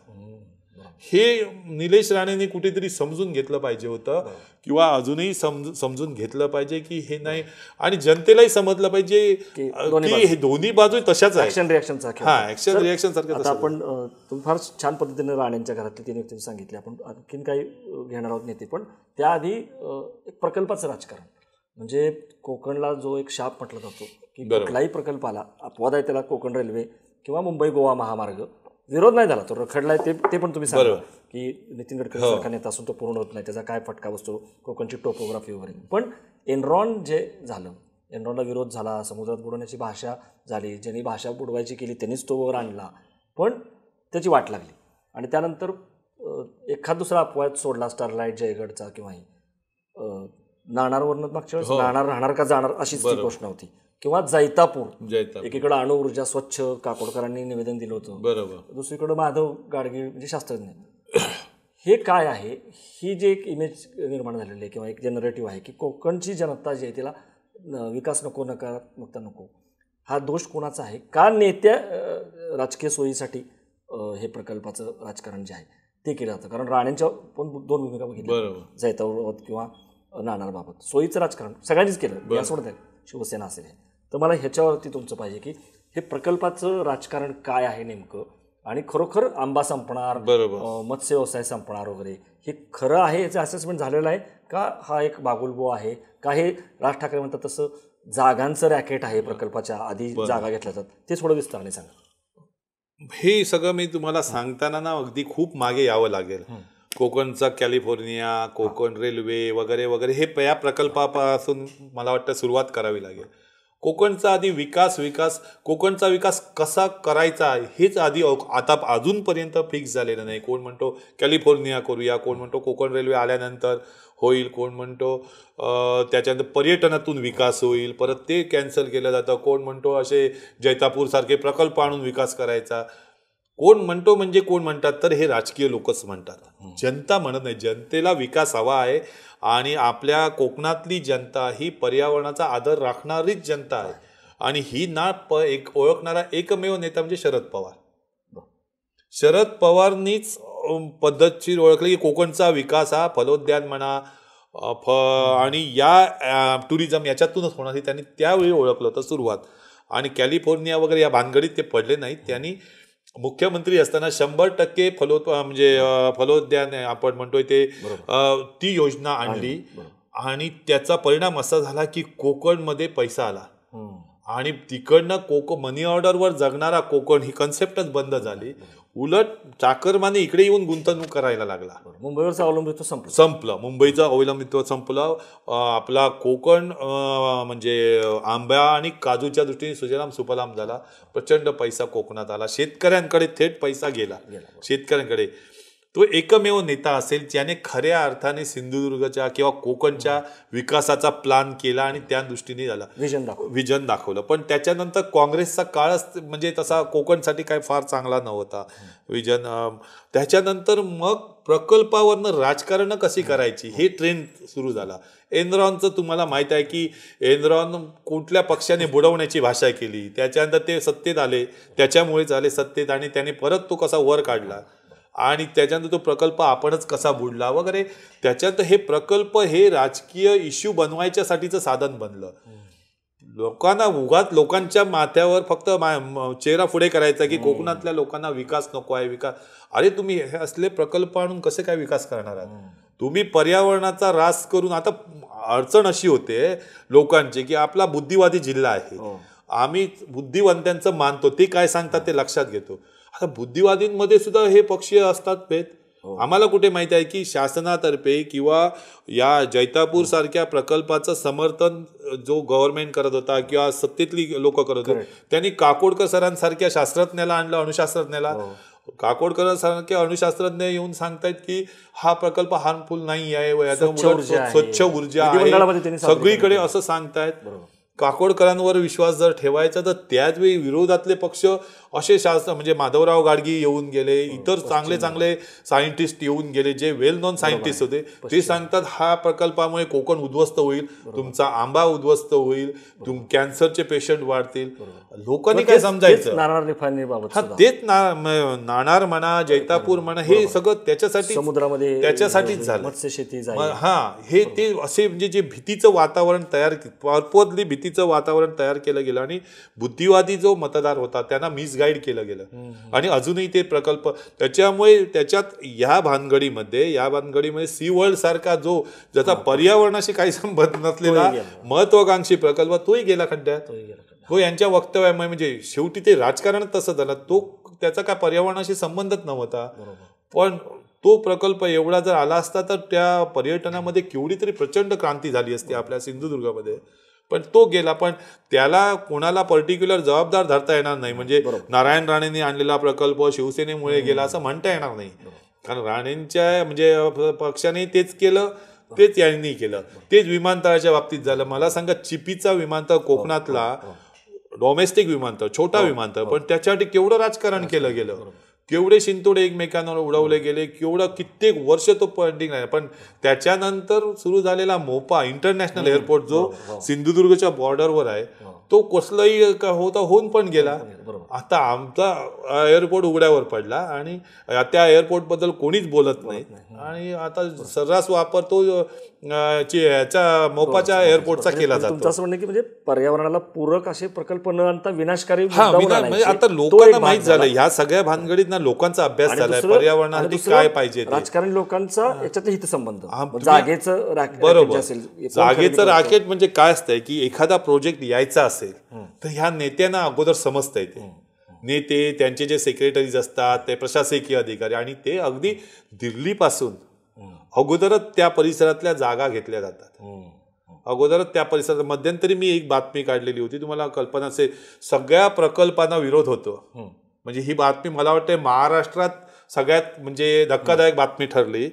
हे निलेश राणेंनी कुठेतरी समजून घेतलं पाहिजे होतं, किंवा अजूनही समजून घेतलं पाहिजे की हे नाही. आणि जनतेलाही समजलं पाहिजे की हे दोन्ही बाजू तशाच आहे. ऍक्शन रिॲक्शन सारखं. आता आपण तुम्ही फार छान पद्धतीने राणेंच्या घरातले 3 व्यक्ती सांगितले. आपण आणखीन काही घेणार आहोत नेते, पण त्याआधी एक प्रकल्पाचं राजकारण, म्हणजे कोकणला जो एक शाप म्हटला जातो की कुठलाही प्रकल्पाला, अपवाद आहे त्याला कोकण रेल्वे किंवा मुंबई गोवा महामार्ग, विरोध नाही झाला, तो रखडलाय, ते पण तुम्ही सांगा की नितीन गडकरी सारखा नेता असून तो पूर्ण होत नाही, त्याचा काय फटका बसतो, कोकणची टोपोग्राफी वगैरे. पण एनरॉन जे झालं, एनरॉनला विरोध झाला, समुद्रात बुडवण्याची भाषा झाली, ज्यांनी भाषा बुडवायची केली त्यांनीच तो वर आणला, पण त्याची वाट लागली. आणि त्यानंतर एखाद दुसरा अपवाद सोडला, स्टारलाइट जयगडचा किंवाही नाणारवरनं मागच्या वेळेस नाणार राहणार का जाणार अशीच ती घोषणा होती, किंवा जैतापूर, एकीकडे अणु ऊर्जा स्वच्छ काकोडकरांनी निवेदन दिलं होतं, बरोबर, दुसरीकडे माधव गाडगीळ म्हणजे शास्त्रज्ञ. हे काय आहे, ही जी एक इमेज निर्माण झालेली आहे किंवा एक जनरेटिव्ह आहे की कोकणची जनता जी आहे तिला विकास नको, नकारात्मकता नको, हा दोष कोणाचा आहे? का नेत्या राजकीय सोयीसाठी हे प्रकल्पाचं राजकारण जे आहे ते केलं जातं? कारण राणेंच्या पण 2 भूमिका बघितल्या, जैतापूरबाबत किंवा नाणारबाबत. सोयीचं राजकारण सगळ्यांनीच केलं, या सोडत शिवसेना असेल. तर मला ह्याच्यावरती तुमचं पाहिजे की हे प्रकल्पाचं राजकारण काय आहे नेमकं, आणि खरोखर आंबा संपणार, मत्स्य व्यवसाय संपणार वगैरे, हे खरं आहे, याचं असेसमेंट झालेलं आहे का? हा एक बागुलबो आहे का? हे राज ठाकरे म्हणतात तसं जागांचं रॅकेट आहे प्रकल्पाच्या आधी जागा घेतल्या जातात ते थोडं विस्ताराने सांगा. हे सगळं मी तुम्हाला सांगताना ना अगदी खूप मागे यावं लागेल. कोकणचा कॅलिफोर्निया, कोकण रेल्वे वगैरे वगैरे हे या प्रकल्पापासून मला वाटतं सुरुवात करावी लागेल. कोकणचा आधी विकास कोकणचा विकास कसा करायचा हेच आधी आता अजूनपर्यंत फिक्स झालेलं नाही. कोण म्हणतो कॅलिफोर्निया करूया, कोण म्हणतो कोकण रेल्वे आल्यानंतर होईल, कोण म्हणतो त्याच्यानंतर पर्यटनातून विकास होईल, परत ते कॅन्सल केलं जातं, कोण म्हणतो असे जैतापूरसारखे प्रकल्प आणून विकास करायचा, कोण म्हणतो म्हणजे कोण म्हणतात तर हे राजकीय लोकच म्हणतात. जनता म्हणत नाही. जनतेला विकास हवा आहे आणि आपल्या कोकणातली जनता ही पर्यावरणाचा आदर राखणारीच जनता आहे आणि ही ओळखणारा एकमेव नेता म्हणजे शरद पवार. शरद पवारनीच पद्धतशीर ओळखलं की कोकणचा विकास हा फलोद्यान म्हणा आणि या टुरिझम याच्यातूनच होणार हे त्यांनी त्यावेळी ओळखलं होतं सुरुवात. आणि कॅलिफोर्निया वगैरे या भानगडीत ते पडले नाहीत. त्यांनी मुख्यमंत्री असताना 100% फलोद्यान आपण म्हणतोय ते ती योजना आणली आणि त्याचा परिणाम असा झाला की कोकणमध्ये पैसा आला आणि तिकडनं मनी ऑर्डरवर जगणारा कोकण ही कन्सेप्टच बंद झाली. उलट चाकरमाने इकडे येऊन गुंतवणूक करायला लागला. मुंबईवरचं अवलंबित्व संपलं. मुंबईचं अवलंबित्व संपलं. आपला कोकण म्हणजे आंब्या आणि काजूच्या दृष्टीने सुजलाम सुफलाम झाला. प्रचंड पैसा कोकणात आला. शेतकऱ्यांकडे थेट पैसा गेला. शेतकऱ्यांकडे तो एकमेव नेता असेल ज्याने खऱ्या अर्थाने सिंधुदुर्गच्या किंवा कोकणच्या विकासाचा प्लॅन केला आणि त्या दृष्टीने झाला विजन दाखवलं. पण त्याच्यानंतर काँग्रेसचा काळच म्हणजे तसा कोकणसाठी काय फार चांगला नव्हता विजन. त्याच्यानंतर मग प्रकल्पावरनं राजकारण कशी करायची हे ट्रेंड सुरू झाला. एनरॉनचं तुम्हाला माहित आहे की एनरॉन कुठल्या पक्षाने बुडवण्याची भाषा केली. त्याच्यानंतर ते सत्तेत आले, त्याच्यामुळेच आले सत्तेत आणि त्याने परत तो कसा वर काढला आणि त्याच्यानंतर तो प्रकल्प आपणच कसा बुडला वगैरे. त्याच्यात हे प्रकल्प हे राजकीय इश्यू बनवायच्यासाठीचं साधन बनलं. लोकांना उगाच लोकांच्या माथ्यावर फक्त चेहरा पुढे करायचा की कोकणातल्या लोकांना विकास नको आहे विकास. अरे तुम्ही हे असले प्रकल्प आणून कसे काय विकास करणार आहात? तुम्ही पर्यावरणाचा ऱ्हास करून. आता अडचण अशी होते लोकांची की आपला बुद्धिवादी जिल्हा आहे, आम्ही बुद्धिवंतांचं मानतो, ते काय सांगतात ते लक्षात घेतो. आता बुद्धिवादींमध्ये सुद्धा हे पक्षीय असतात भेद. आम्हाला कुठे माहिती आहे की शासनातर्फे किंवा या जैतापूर सारख्या प्रकल्पाचं समर्थन जो गव्हर्नमेंट करत होता किंवा सत्तेतली लोक करत होते त्यांनी काकोडकर सरांसारख्या शास्त्रज्ञाला आणलं, अणुशास्त्रज्ञाला. काकोडकर सारखे अणुशास्त्रज्ञ येऊन सांगतायत की हा प्रकल्प हार्मफुल नाही आहे, स्वच्छ ऊर्जा आहे सगळीकडे असं सांगतायत. काकोडकरांवर विश्वास जर ठेवायचा तर त्याच वेळी विरोधातले पक्ष असे शास्त्र म्हणजे माधवराव गाडगी येऊन गेले, इतर चांगले चांगले सायंटिस्ट येऊन गेले जे वेल नोन सायंटिस्ट होते. ते सांगतात हा प्रकल्पामुळे कोकण उद्ध्वस्त होईल, तुमचा आंबा उद्ध्वस्त होईल, कॅन्सरचे पेशंट वाढतील. लोकांनी काय समजायचं? तेच नाणार म्हणा, जैतापूर म्हणा, हे सगळं त्याच्यासाठी समुद्रामध्ये त्याच्यासाठीच झालं. मत्स्यशेती हे ते असे म्हणजे जे भीतीचं वातावरण तयार पर्पजली भीतीचं वातावरण तयार केलं गेलं आणि बुद्धिवादी जो मतदार होता त्यांना मिसगाईड केलं गेलं आणि अजूनही ते प्रकल्प. त्याच्यामुळे त्याच्यात या भानगडीमध्ये सी वर्ल्ड सारखा जो ज्याचा पर्यावरणाशी काही संबंध नसलेला महत्वाकांक्षी प्रकल्प तोही गेला खड्ड्यात. तो यांच्या वक्तव्यामुळे म्हणजे शेवटी ते राजकारण तसं झालं. तो त्याचा काय पर्यावरणाशी संबंधच नव्हता. पण तो प्रकल्प एवढा जर आला असता तर त्या पर्यटनामध्ये केवढी तरी प्रचंड क्रांती झाली असती आपल्या सिंधुदुर्गामध्ये. पण तो गेला. पण त्याला कोणाला पर्टिक्युलर जबाबदार धरता येणार नाही. म्हणजे नारायण राणेंनी आणलेला प्रकल्प शिवसेनेमुळे गेला असं म्हणता येणार नाही. कारण राणेंच्या म्हणजे पक्षाने तेच केलं, तेच यांनी केलं. तेच विमानतळाच्या बाबतीत झालं. मला सांगा चिपीचा विमानतळ कोकणातला डोमेस्टिक विमानतळ, छोटा विमानतळ, पण त्याच्यासाठी केवढं राजकारण केलं गेलं, केवढे शिंतोडे एकमेकांवर उडवले गेले, केवढं कित्येक वर्ष तो पेंडिंग आहे. पण त्याच्यानंतर सुरू झालेला मोपा इंटरनॅशनल एअरपोर्ट जो सिंधुदुर्गच्या बॉर्डरवर आहे तो कसलाही होऊन पण गेला. आता आमचा एअरपोर्ट उघड्यावर पडला आणि त्या एअरपोर्ट बद्दल कोणीच बोलत नाही आणि आता सर्रास वापर तो ह्याच्या मोपाच्या एअरपोर्टचा केला जातो. तुमचं असं म्हणणं की म्हणजे पर्यावरणाला पूरक असे प्रकल्प न आणता विनाशकारी म्हणजे आता लोकांना माहित झालं ह्या सगळ्या भानगडीत ना लोकांचा अभ्यास झालाय पर्यावरणासाठी काय पाहिजे. राजकारणी लोकांचा याच्यात हितसंबंध जागेचं बरोबर जागेचं राकेट म्हणजे काय असतंय की एखादा प्रोजेक्ट यायचा असेल तर ह्या नेत्यांना अगोदर समजता येते. नेते त्यांचे जे सेक्रेटरीज असतात ते प्रशासकीय अधिकारी आणि ते अगदी दिल्लीपासून अगोदरच त्या परिसरातल्या जागा घेतल्या जातात. अगोदरच त्या परिसरात मध्यंतरी मी एक बातमी काढलेली होती तुम्हाला कल्पना असेल सगळ्या प्रकल्पांना विरोध होतो. म्हणजे ही बातमी मला वाटते महाराष्ट्रात सगळ्यात म्हणजे धक्कादायक बातमी ठरली.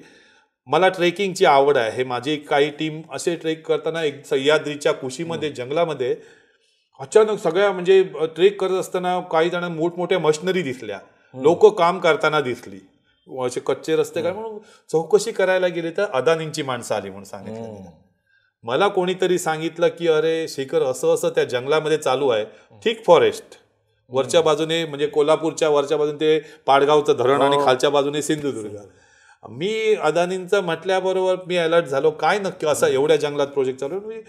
मला ट्रेकिंगची आवड आहे. माझी काही टीम असे ट्रेक करताना एक सह्याद्रीच्या कुशीमध्ये जंगलामध्ये अचानक सगळ्या म्हणजे ट्रेक करत असताना काही जणांना मोठमोठ्या मशिनरी दिसल्या. लोक काम करताना दिसली. असे कच्चे रस्ते काय म्हणून चौकशी करायला गेले तर अदानींची माणसं आली म्हणून सांगितलं. मला कोणीतरी सांगितलं की अरे शेखर असं असं त्या जंगलामध्ये चालू आहे. थिक फॉरेस्ट वरच्या बाजूने म्हणजे कोल्हापूरच्या वरच्या बाजूने ते पाडगावचं धरण आणि खालच्या बाजूने सिंधुदुर्ग. मी अदानींचं म्हटल्याबरोबर मी अलर्ट झालो. काय नक्की असं एवढ्या जंगलात प्रोजेक्ट चालू. मी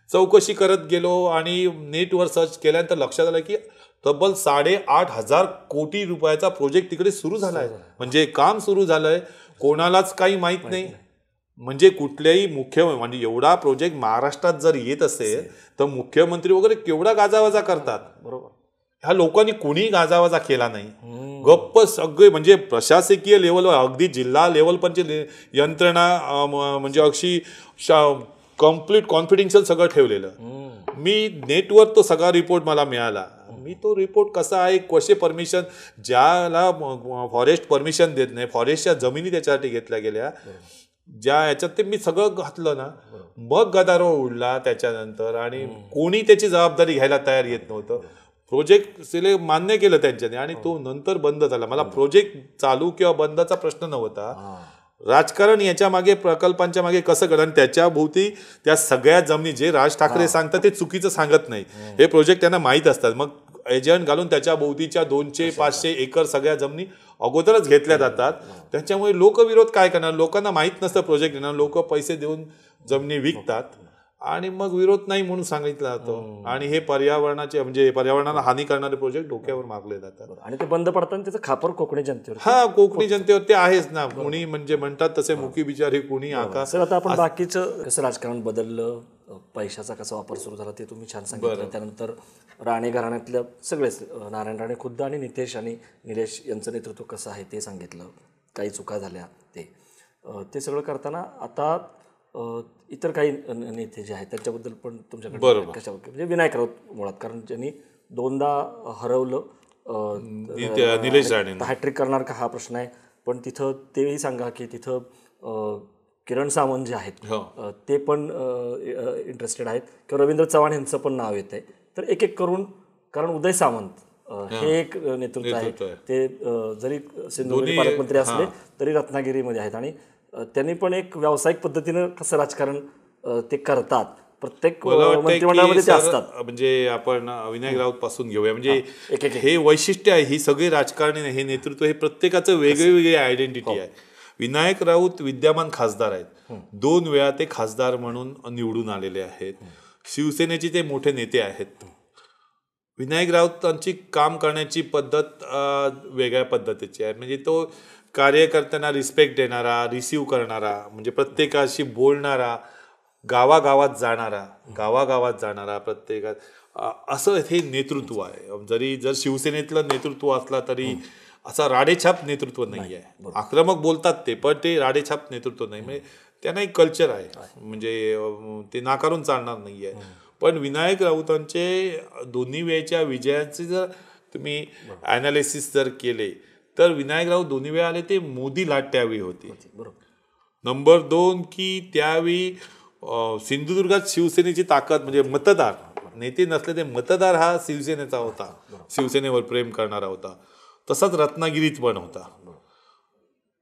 चौकशी करत गेलो आणि नेटवर सर्च केल्यानंतर लक्षात आलं की तब्बल 8,500 कोटी रुपयाचा प्रोजेक्ट तिकडे सुरू झालाय. म्हणजे काम सुरू झालंय. कोणालाच काही माहित नाही. म्हणजे कुठल्याही म्हणजे एवढा प्रोजेक्ट महाराष्ट्रात जर येत असेल तर मुख्यमंत्री वगैरे केवढा गाजावाजा करतात. बरोबर ह्या लोकांनी कोणी गाजावाजा केला नाही. गप्प सगळे म्हणजे प्रशासकीय लेवलवर अगदी जिल्हा लेवल पण यंत्रणा म्हणजे अशी कम्प्लीट कॉन्फिडेन्शियल सगळं ठेवलेलं. मी नेटवर तो सगळा रिपोर्ट मला मिळाला. मी तो रिपोर्ट कसा आहे कसे परमिशन ज्याला फॉरेस्ट परमिशन देत नाही फॉरेस्टच्या जमिनी त्याच्यासाठी घेतल्या गेल्या ज्या याच्यात ते मी सगळं घातलं ना मग गदारोळ उडला त्याच्यानंतर आणि कोणी त्याची जबाबदारी घ्यायला तयार येत नव्हतं. प्रोजेक्ट मान्य केलं त्यांच्याने आणि तो नंतर बंद झाला. मला प्रोजेक्ट चालू किंवा बंदचा प्रश्न नव्हता. राजकारण याच्या मागे प्रकल्पांच्या मागे कसं करत आणि त्याच्या भोवती त्या सगळ्या जमिनी जे राज ठाकरे सांगतात ते चुकीचं सांगत नाही. हे प्रोजेक्ट त्यांना माहीत असतात. मग एजंट घालून त्याच्या भोवतीच्या 200-500 एकर सगळ्या जमिनी अगोदरच घेतल्या जातात. त्याच्यामुळे लोकविरोध काय करणार. लोकांना माहीत नसतं प्रोजेक्ट येणार. लोक पैसे देऊन जमिनी विकतात आणि मग विरोध नाही म्हणून सांगितलं जातं आणि हे पर्यावरणाचे म्हणजे पर्यावरणाला हानी करणारे प्रोजेक्ट डोक्यावर मारले जातात. आणि ते बंद पडताना त्याचं खापर कोकणी जनतेवर कोकणी जनतेवर ते आहेच ना. कोणी म्हणजे म्हणतात तसे मुकी बिचारी कोणी आका. सर आता आपण बाकीचं कसं राजकारण बदललं पैशाचा कसा वापर सुरू झाला ते तुम्ही छान सांगितलं. त्यानंतर राणे घराण्यातल्या सगळेच नारायण राणे खुद्द आणि नितेश आणि निलेश यांचं नेतृत्व कसं आहे ते सांगितलं. काही चुका झाल्या ते सगळं करताना आता इतर काही नेते जे आहेत त्यांच्याबद्दल पण तुमच्याकडे कशावर म्हणजे विनायक राऊत मुळात कारण ज्यांनी 2दा हरवलं निलेश राणे हॅट्रिक करणार का हा प्रश्न आहे. पण तिथं तेही सांगा की तिथं किरण सावंत जे आहेत ते पण इंटरेस्टेड आहेत किंवा रवींद्र चव्हाण यांचं पण नाव येत आहे. तर एक एक करून कारण उदय सामंत हे एक नेतृत्व आहे ते जरी सिंधुदुर्ग पालकमंत्री असले तरी रत्नागिरीमध्ये आहेत आणि त्यांनी पण एक व्यावसायिक पद्धतीनं कसं राजकारण ते करतात. प्रत्येक मंत्रिमंडळामध्ये ते असतात. म्हणजे आपण विनायक राऊत पासून घेऊया म्हणजे हे वैशिष्ट्य आहे. ही सगळी राजकारणी हे नेतृत्व हे प्रत्येकाचं वेगळी आयडेंटिटी आहे. विनायक राऊत विद्यमान खासदार आहेत. 2 वेळा ते खासदार म्हणून निवडून आलेले आहेत. शिवसेनेचे ते मोठे नेते आहेत. विनायक राऊतांची काम करण्याची पद्धत वेगळ्या पद्धतीची आहे. म्हणजे तो कार्यकर्त्यांना रिस्पेक्ट देणारा रिसीव्ह करणारा म्हणजे प्रत्येकाशी बोलणारा गावागावात जाणारा प्रत्येकात असं हे नेतृत्व आहे. जर शिवसेनेतलं नेतृत्व असला तरी असा राडेछाप नेतृत्व नाही आहे. आक्रमक बोलतात ते पण ते राडेछाप नेतृत्व नाही. म्हणजे त्यांना एक कल्चर आहे म्हणजे ते नाकारून चालणार नाही आहे. पण विनायक राऊतांचे दोन्ही वेळच्या विजयाचे जर तुम्ही ॲनालिसिस जर केले तर विनायक राऊत 2 वेळा आले ते मोदी लाट त्यावेळी होती. नंबर 2 की त्यावेळी सिंधुदुर्गात शिवसेनेची ताकद म्हणजे मतदार नेते नसले ते मतदार हा शिवसेनेचा होता. शिवसेनेवर प्रेम करणारा होता. तसाच रत्नागिरीत पण होता.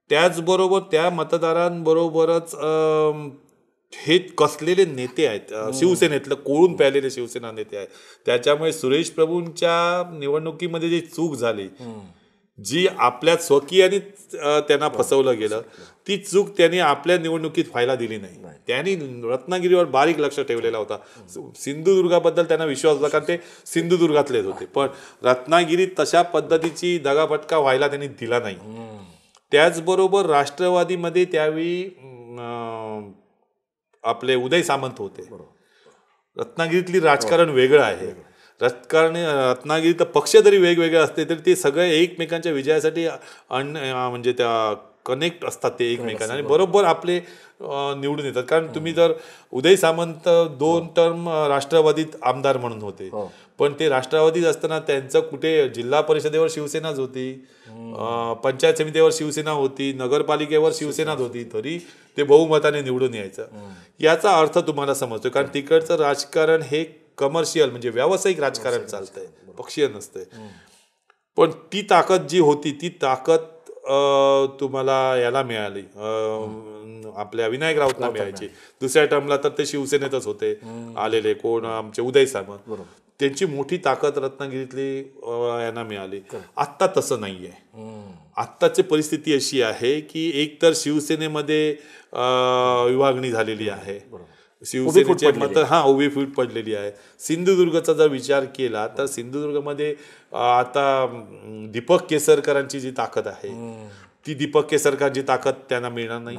त्याचबरोबर त्या मतदारांबरोबरच हे कसलेले नेते आहेत शिवसेनेतलं कोळून प्यालेले शिवसेना नेते आहेत. त्याच्यामुळे सुरेश प्रभूंच्या निवडणुकीमध्ये जी चूक झाली जी आपल्या स्वकीयाने त्यांना फसवलं गेलं, ती चूक त्यांनी आपल्या निवडणुकीत व्हायला दिली नाही. त्यांनी रत्नागिरीवर बारीक लक्ष ठेवलेला होता. सिंधुदुर्गाबद्दल त्यांना विश्वास होता, कारण ते सिंधुदुर्गातलेच होते. पण रत्नागिरीत तशा पद्धतीची दगाफटका व्हायला त्यांनी दिला नाही. त्याचबरोबर राष्ट्रवादीमध्ये त्यावेळी आपले उदय सामंत होते. रत्नागिरीतली राजकारण वेगळं आहे. रत्नागिरी तर पक्ष जरी वेगवेगळे असते तरी ते सगळे एकमेकांच्या विजयासाठी म्हणजे त्या कनेक्ट असतात ते एकमेकांना आणि बरोबर आपले निवडून येतात. कारण तुम्ही जर उदय सामंत 2 टर्म राष्ट्रवादीत आमदार म्हणून होते, पण ते राष्ट्रवादीत असताना त्यांचं कुठे जिल्हा परिषदेवर शिवसेनाच होती, पंचायत समितीवर शिवसेना होती, नगरपालिकेवर शिवसेनाच होती, तरी ते बहुमताने निवडून यायचं. याचा अर्थ तुम्हाला समजतो, कारण तिकडचं राजकारण हे कमर्शियल म्हणजे व्यावसायिक राजकारण चालतंय, पक्षीय नसतंय. पण ती ताकद जी होती ती ताकद तुम्हाला याला मिळाली, आपल्या विनायक राऊतना मिळायची. दुसऱ्या टर्मला तर ते शिवसेनेतच होते आलेले, कोण आमचे उदय सामंत. त्यांची मोठी ताकद रत्नागिरीतली यांना मिळाली. आत्ता तसं नाहीये. आत्ताची परिस्थिती अशी आहे की एकतर शिवसेनेमध्ये विभागणी झालेली आहे, शिवसेनेचे मत उभी फूट पडलेली आहे. सिंधुदुर्गचा जर विचार केला तर सिंधुदुर्गमध्ये आता दीपक केसरकरांची जी ताकद आहे ती दीपक केसरकरांची ताकद त्यांना मिळणार नाही.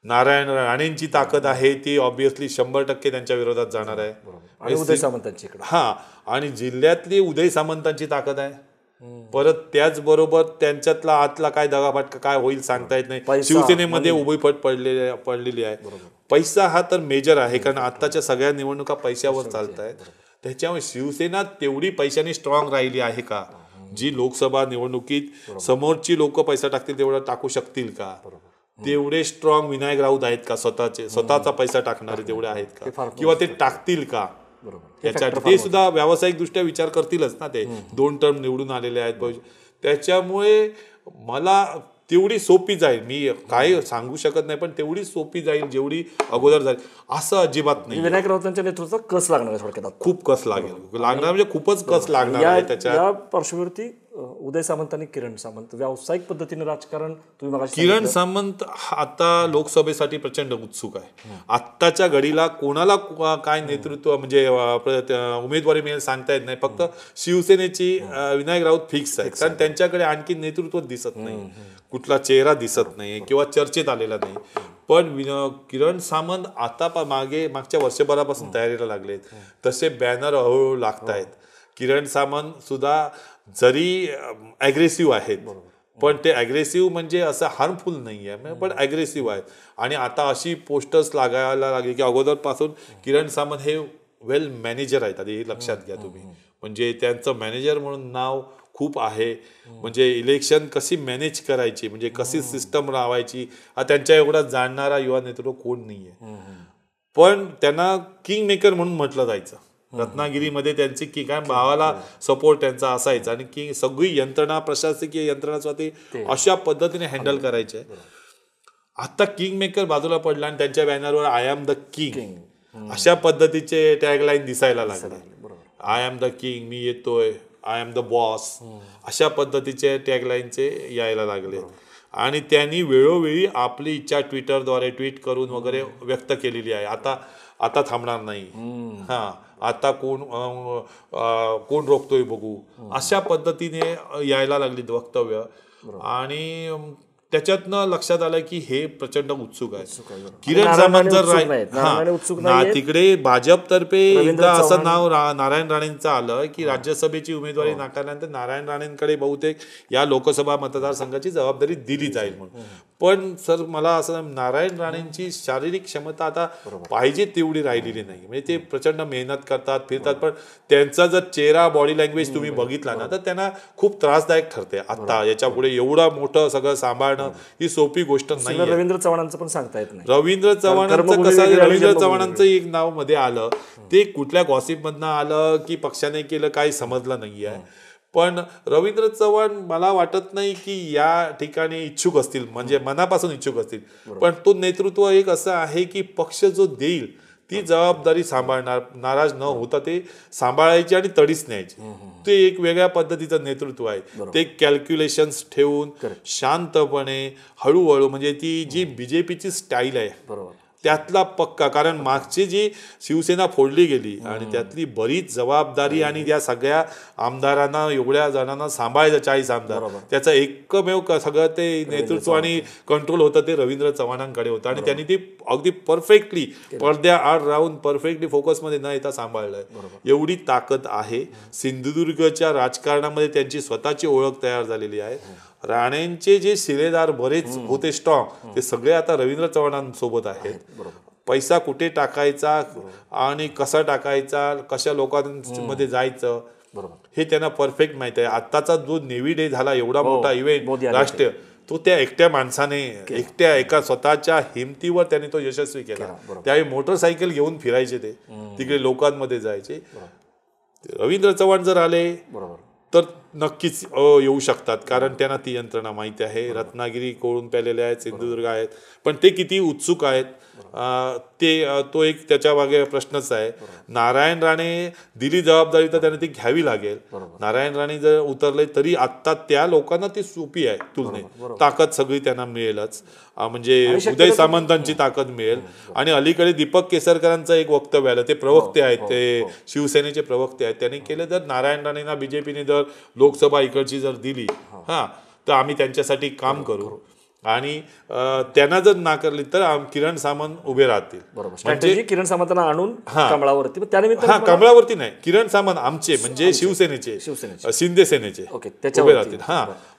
नारायण राणेंची ताकद आहे ती ऑब्व्हियसली 100% त्यांच्या विरोधात जाणार आहे. उदय सामंतांची आणि जिल्ह्यातली उदय सामंतांची ताकद आहे. परत त्याचबरोबर त्यांच्यातला आतला काय दगाफटका काय होईल सांगता येत नाही. शिवसेनेमध्ये उभी फट पडलेली आहे. पैसा हा तर मेजर आहे, कारण आत्ताच्या सगळ्या निवडणुका पैशावर चालत आहेत. त्याच्यामुळे शिवसेना तेवढी पैशाने स्ट्रॉंग राहिली आहे का, जी लोकसभा निवडणुकीत समोरची लोक पैसा टाकतील तेवढं टाकू शकतील का, तेवढे स्ट्रॉंग विनायक राऊत आहेत का, स्वतःचा पैसा टाकणारे तेवढे आहेत का, किंवा ते टाकतील का, ते सुद्धा व्यावसायिक दृष्ट्या विचार करतीलच ना. ते 2 टर्म निवडून आलेले आहेत. त्याच्यामुळे मला तेवढी सोपी जाईल, मी काय सांगू शकत नाही, पण तेवढी सोपी जाईल जेवढी अगोदर जाईल असं अजिबात नाही. विनायक राऊतांच्या नेतृत्वाचा कस लागणार आहे थोडक्यात, खूप कस लागणार म्हणजे खूपच कस लागणार आहे. त्या पार्श्वभूमीवरती उदय सामंत आणि किरण सामंत व्यावसायिक पद्धतीने राजकारण तुम्ही किरण सामंत आता लोकसभेसाठी प्रचंड उत्सुक आहे. आत्ताच्या घडीला कोणाला काय नेतृत्व म्हणजे उमेदवारी मिळेल सांगता येत नाही. फक्त शिवसेनेची विनायक राऊत फिक्स आहे, कारण त्यांच्याकडे आणखी नेतृत्व दिसत नाही, कुठला चेहरा दिसत नाही किंवा चर्चेत आलेला नाही. पण किरण सामंत आता मागच्या वर्षभरापासून तयारीला लागलेत, तसे बॅनर हळूहळू लागत आहेत. किरण सामंत सुद्धा जरी ॲग्रेसिव्ह आहेत, पण ते ॲग्रेसिव्ह म्हणजे असं हार्मफुल नाही आहे, पण ॲग्रेसिव्ह आहेत. आणि आता अशी पोस्टर्स लागायला लागली की अगोदरपासून किरण सामंत हे वेल मॅनेजर आहेत. आधी हे लक्षात घ्या तुम्ही, म्हणजे त्यांचं मॅनेजर म्हणून नाव खूप आहे. म्हणजे इलेक्शन कशी मॅनेज करायची, म्हणजे कशी सिस्टम रावायची, हा त्यांच्या एवढा जाणणारा युवा नेतृत्व कोण नाही आहे. पण त्यांना किंग मेकर म्हणून म्हटलं जायचं रत्नागिरीमध्ये. त्यांची काय भावाला सपोर्ट त्यांचा असायचा, आणि सगळी यंत्रणा, प्रशासकीय यंत्रणा स्वतः अशा पद्धतीने हँडल करायचे. आता किंग मेकर बाजूला पडला आणि त्यांच्या बॅनरवर आय एम द किंग अशा पद्धतीचे टॅगलाईन दिसायला लागले. आय एम द किंग, मी येतोय, आय एम द बॉस, अशा पद्धतीचे टॅगलाईनचे यायला लागले. आणि त्यांनी वेळोवेळी आपली इच्छा ट्विटरद्वारे ट्विट करून वगैरे व्यक्त केलेली आहे. आता थांबणार नाही, आता कोण रोखतोय बघू, अशा पद्धतीने यायला लागली वक्तव्य. आणि त्याच्यातनं लक्षात आलं की हे प्रचंड उत्सुक आहे. किरण सामंत जर तिकडे भाजपतर्फे एकदा असं नाव नारायण राणेंचं आलं की राज्यसभेची उमेदवारी नाकारल्यानंतर नारायण राणेंकडे बहुतेक या लोकसभा मतदारसंघाची जबाबदारी दिली जाईल म्हणून. पण सर मला असं, नारायण राणेंची शारीरिक क्षमता आता पाहिजे तेवढी राहिलेली नाही. म्हणजे ते प्रचंड मेहनत करतात, फिरतात, पण त्यांचा जर चेहरा, बॉडी लँग्वेज तुम्ही बघितला ना तर त्यांना खूप त्रासदायक ठरते. आता याच्या पुढे एवढं मोठं सगळं सांभाळणं ही सोपी गोष्ट नाही. रवींद्र चव्हाणांचं पण सांगता येत नाही. रवींद्र चव्हाणांचं कसं, रवींद्र चव्हाणांचं एक नाव मध्ये आलं, ते कुठल्या गॉसिप मधनं आलं की पक्षाने केलं काही समजलं नाहीये. पण रवींद्र चव्हाण मला वाटत नाही की या ठिकाणी इच्छुक असतील, म्हणजे मनापासून इच्छुक असतील. पण तो नेतृत्व एक असं आहे की पक्ष जो देईल ती जबाबदारी सांभाळणार, नाराज न होता ते सांभाळायची आणि तडीच न्यायची. ते एक वेगळ्या पद्धतीचं नेतृत्व आहे. ते कॅल्क्युलेशन्स ठेवून शांतपणे हळूहळू, म्हणजे ती जी बीजेपीची स्टाईल आहे त्यातला पक्का, कारण मागची जी शिवसेना फोडली गेली आणि त्यातली बरीच जबाबदारी आणि या सगळ्या आमदारांना, एवढ्या जणांना सांभाळायचं, 40 आमदार, त्याचं एकमेव सगळं ते नेतृत्व आणि कंट्रोल होतं ते रवींद्र चव्हाणांकडे होतं आणि त्यांनी ती अगदी परफेक्टली पडद्याआड राहून परफेक्टली फोकसमध्ये न येता सांभाळलंय. एवढी ताकद आहे. सिंधुदुर्गच्या राजकारणामध्ये त्यांची स्वतःची ओळख तयार झालेली आहे. राणेंचे जे शिलेदार बरेच होते स्ट्रॉंग, ते सगळे आता रवींद्र चव्हाणांसोबत आहेत. पैसा कुठे टाकायचा आणि कसा टाकायचा, कशा लोकांमध्ये जायचं, हे त्यांना परफेक्ट माहित आहे. आत्ताचा जो नेव्ही डे झाला, एवढा मोठा इव्हेंट राष्ट्रीय, तो त्या एकट्या माणसाने, एकट्या एका स्वतःच्या हिमतीवर त्याने तो यशस्वी केला. त्यावेळी मोटरसायकल घेऊन फिरायचे, ते तिकडे लोकांमध्ये जायचे. रवींद्र चव्हाण जर आले तर नक्कीच येऊ शकतात, कारण त्यांना ती यंत्रणा माहिती आहे. रत्नागिरी कोळून प्यालेले आहेत, सिंधुदुर्ग आहेत, पण ते किती उत्सुक आहेत तो एक त्याच्या मागे प्रश्नच आहे. नारायण राणे दिली जबाबदारी तर त्यांना ती घ्यावी लागेल. नारायण राणे जर उतरले तरी आत्ता त्या लोकांना ती सोपी आहे तुलनेत. ताकद सगळी त्यांना मिळेलच, म्हणजे उदय सामंतांची ताकद मिळेल. आणि अलीकडे दीपक केसरकरांचं एक वक्तव्य आलं, ते प्रवक्ते आहेत, ते शिवसेनेचे प्रवक्ते आहेत, त्यांनी केलं जर नारायण राणेंना बीजेपीने जर लोकसभा इकडची जर दिली तर आम्ही त्यांच्यासाठी काम करू, आणि त्यांना जर नाकारली तर किरण सामंत उभे राहतील. म्हणजे किरण सामंतांना आणून कमळावरती, कमळावरती नाही, किरण सामंत आमचे म्हणजे शिवसेनेचे, शिंदे सेनेचे उभे राहतील.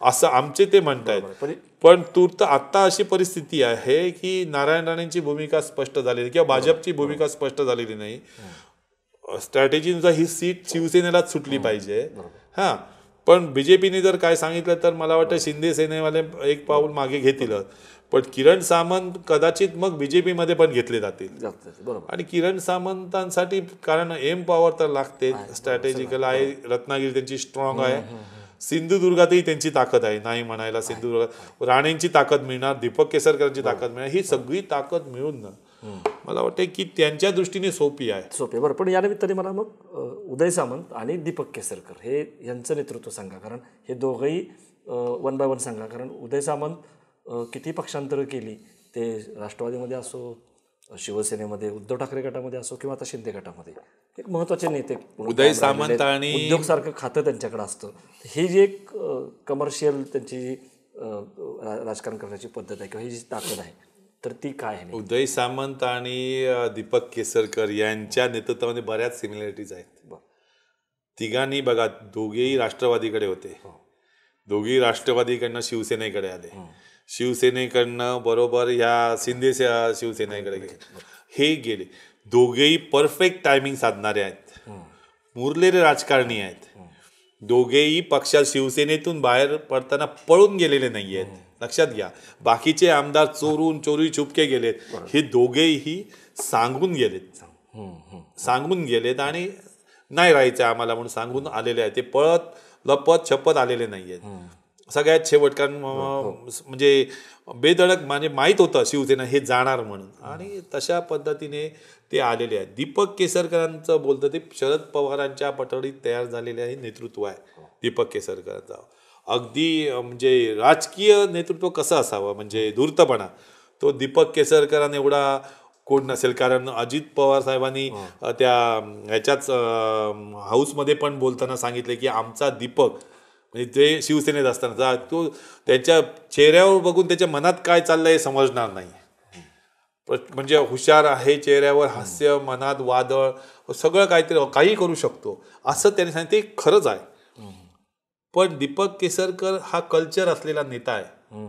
असं आमचे ते म्हणतायत. पण तूर्त आता अशी परिस्थिती आहे की नारायण राणेंची भूमिका स्पष्ट झालेली किंवा भाजपची भूमिका स्पष्ट झालेली नाही. स्ट्रॅटेजीनुसार ही सीट शिवसेनेलाच सुटली पाहिजे. पण बीजेपीने जर काय सांगितलं तर मला वाटतं शिंदे सेनेवाले एक पाऊल मागे घेतील, पण किरण सामंत कदाचित मग बीजेपीमध्ये पण घेतले जातील. आणि किरण सामंतांसाठी कारण एम पॉवर तर लागते, स्ट्रॅटेजिकल आहे, रत्नागिरी त्यांची स्ट्रॉंग आहे, सिंधुदुर्गातही त्यांची ताकद आहे, नाही म्हणायला. सिंधुदुर्गात राणेंची ताकद मिळणार, दीपक केसरकरांची ताकद मिळणार, ही सगळी ताकद मिळून मला वाटतं की त्यांच्या दृष्टीने सोपी आहे. बरं, पण या निमित्ताने मला मग उदय सामंत आणि दीपक केसरकर हे यांचं नेतृत्व सांगा, कारण हे दोघंही 1 by 1 सांगा. कारण उदय सामंत किती पक्षांतर केली, ते राष्ट्रवादीमध्ये असो, शिवसेनेमध्ये, उद्धव ठाकरे गटामध्ये असो किंवा आता शिंदे गटामध्ये, एक महत्त्वाचे नेते. उदय सामंत आणि उद्योग सारखं खातं त्यांच्याकडे असतं. हे जे एक कमर्शियल त्यांची राजकारण करण्याची पद्धत आहे किंवा ही जी ताकद आहे, तर ती काय आहे? उदय सामंत आणि दीपक केसरकर यांच्या नेतृत्वामध्ये बऱ्याच सिमिलॅरिटीज आहेत. तिघांनी बघा, दोघेही राष्ट्रवादीकडे होते, दोघेही राष्ट्रवादीकडनं शिवसेनेकडे आले, शिवसेनेकडनं बरोबर ह्या शिंदे शिवसेनेकडे हे गेले. दोघेही परफेक्ट टायमिंग साधणारे आहेत, मुरलेले राजकारणी आहेत. दोघेही पक्षात शिवसेनेतून बाहेर पडताना पळून गेलेले नाही आहेत, लक्षात घ्या. बाकीचे आमदार चोरी छुपके गेलेत, हे दोघेही सांगून गेलेत आणि नाही राहायचं आम्हाला म्हणून सांगून आलेले आहेत. ते पळत लपत छपत आलेले नाही आहेत सगळ्यात शेवट. कारण म्हणजे बेधडक, म्हणजे माहीत होतं शिवसेना हे जाणार म्हणून, आणि तशा पद्धतीने ते आलेले आहेत. दीपक केसरकरांचं बोलतं ते शरद पवारांच्या पटडीत तयार झालेले आहे नेतृत्व आहे दीपक केसरकरांचा. अगदी म्हणजे राजकीय नेतृत्व कसं असावं, म्हणजे धूर्तपणा, तो दीपक केसरकरांना एवढा कोण नसेल. कारण अजित पवार साहेबांनी त्या ह्याच्याच हाऊसमध्ये पण बोलताना सांगितले की आमचा दीपक, म्हणजे ते शिवसेनेत असताना तो त्यांच्या चेहऱ्यावर बघून त्याच्या मनात काय चाललंय हे समजणार नाही. म्हणजे हुशार आहे, चेहऱ्यावर हास्य, मनात वादळ, सगळं काहीतरी काही करू शकतो असं त्यांनी सांगितलं. ते खरंच आहे. पण दीपक केसरकर हा कल्चर असलेला नेता आहे.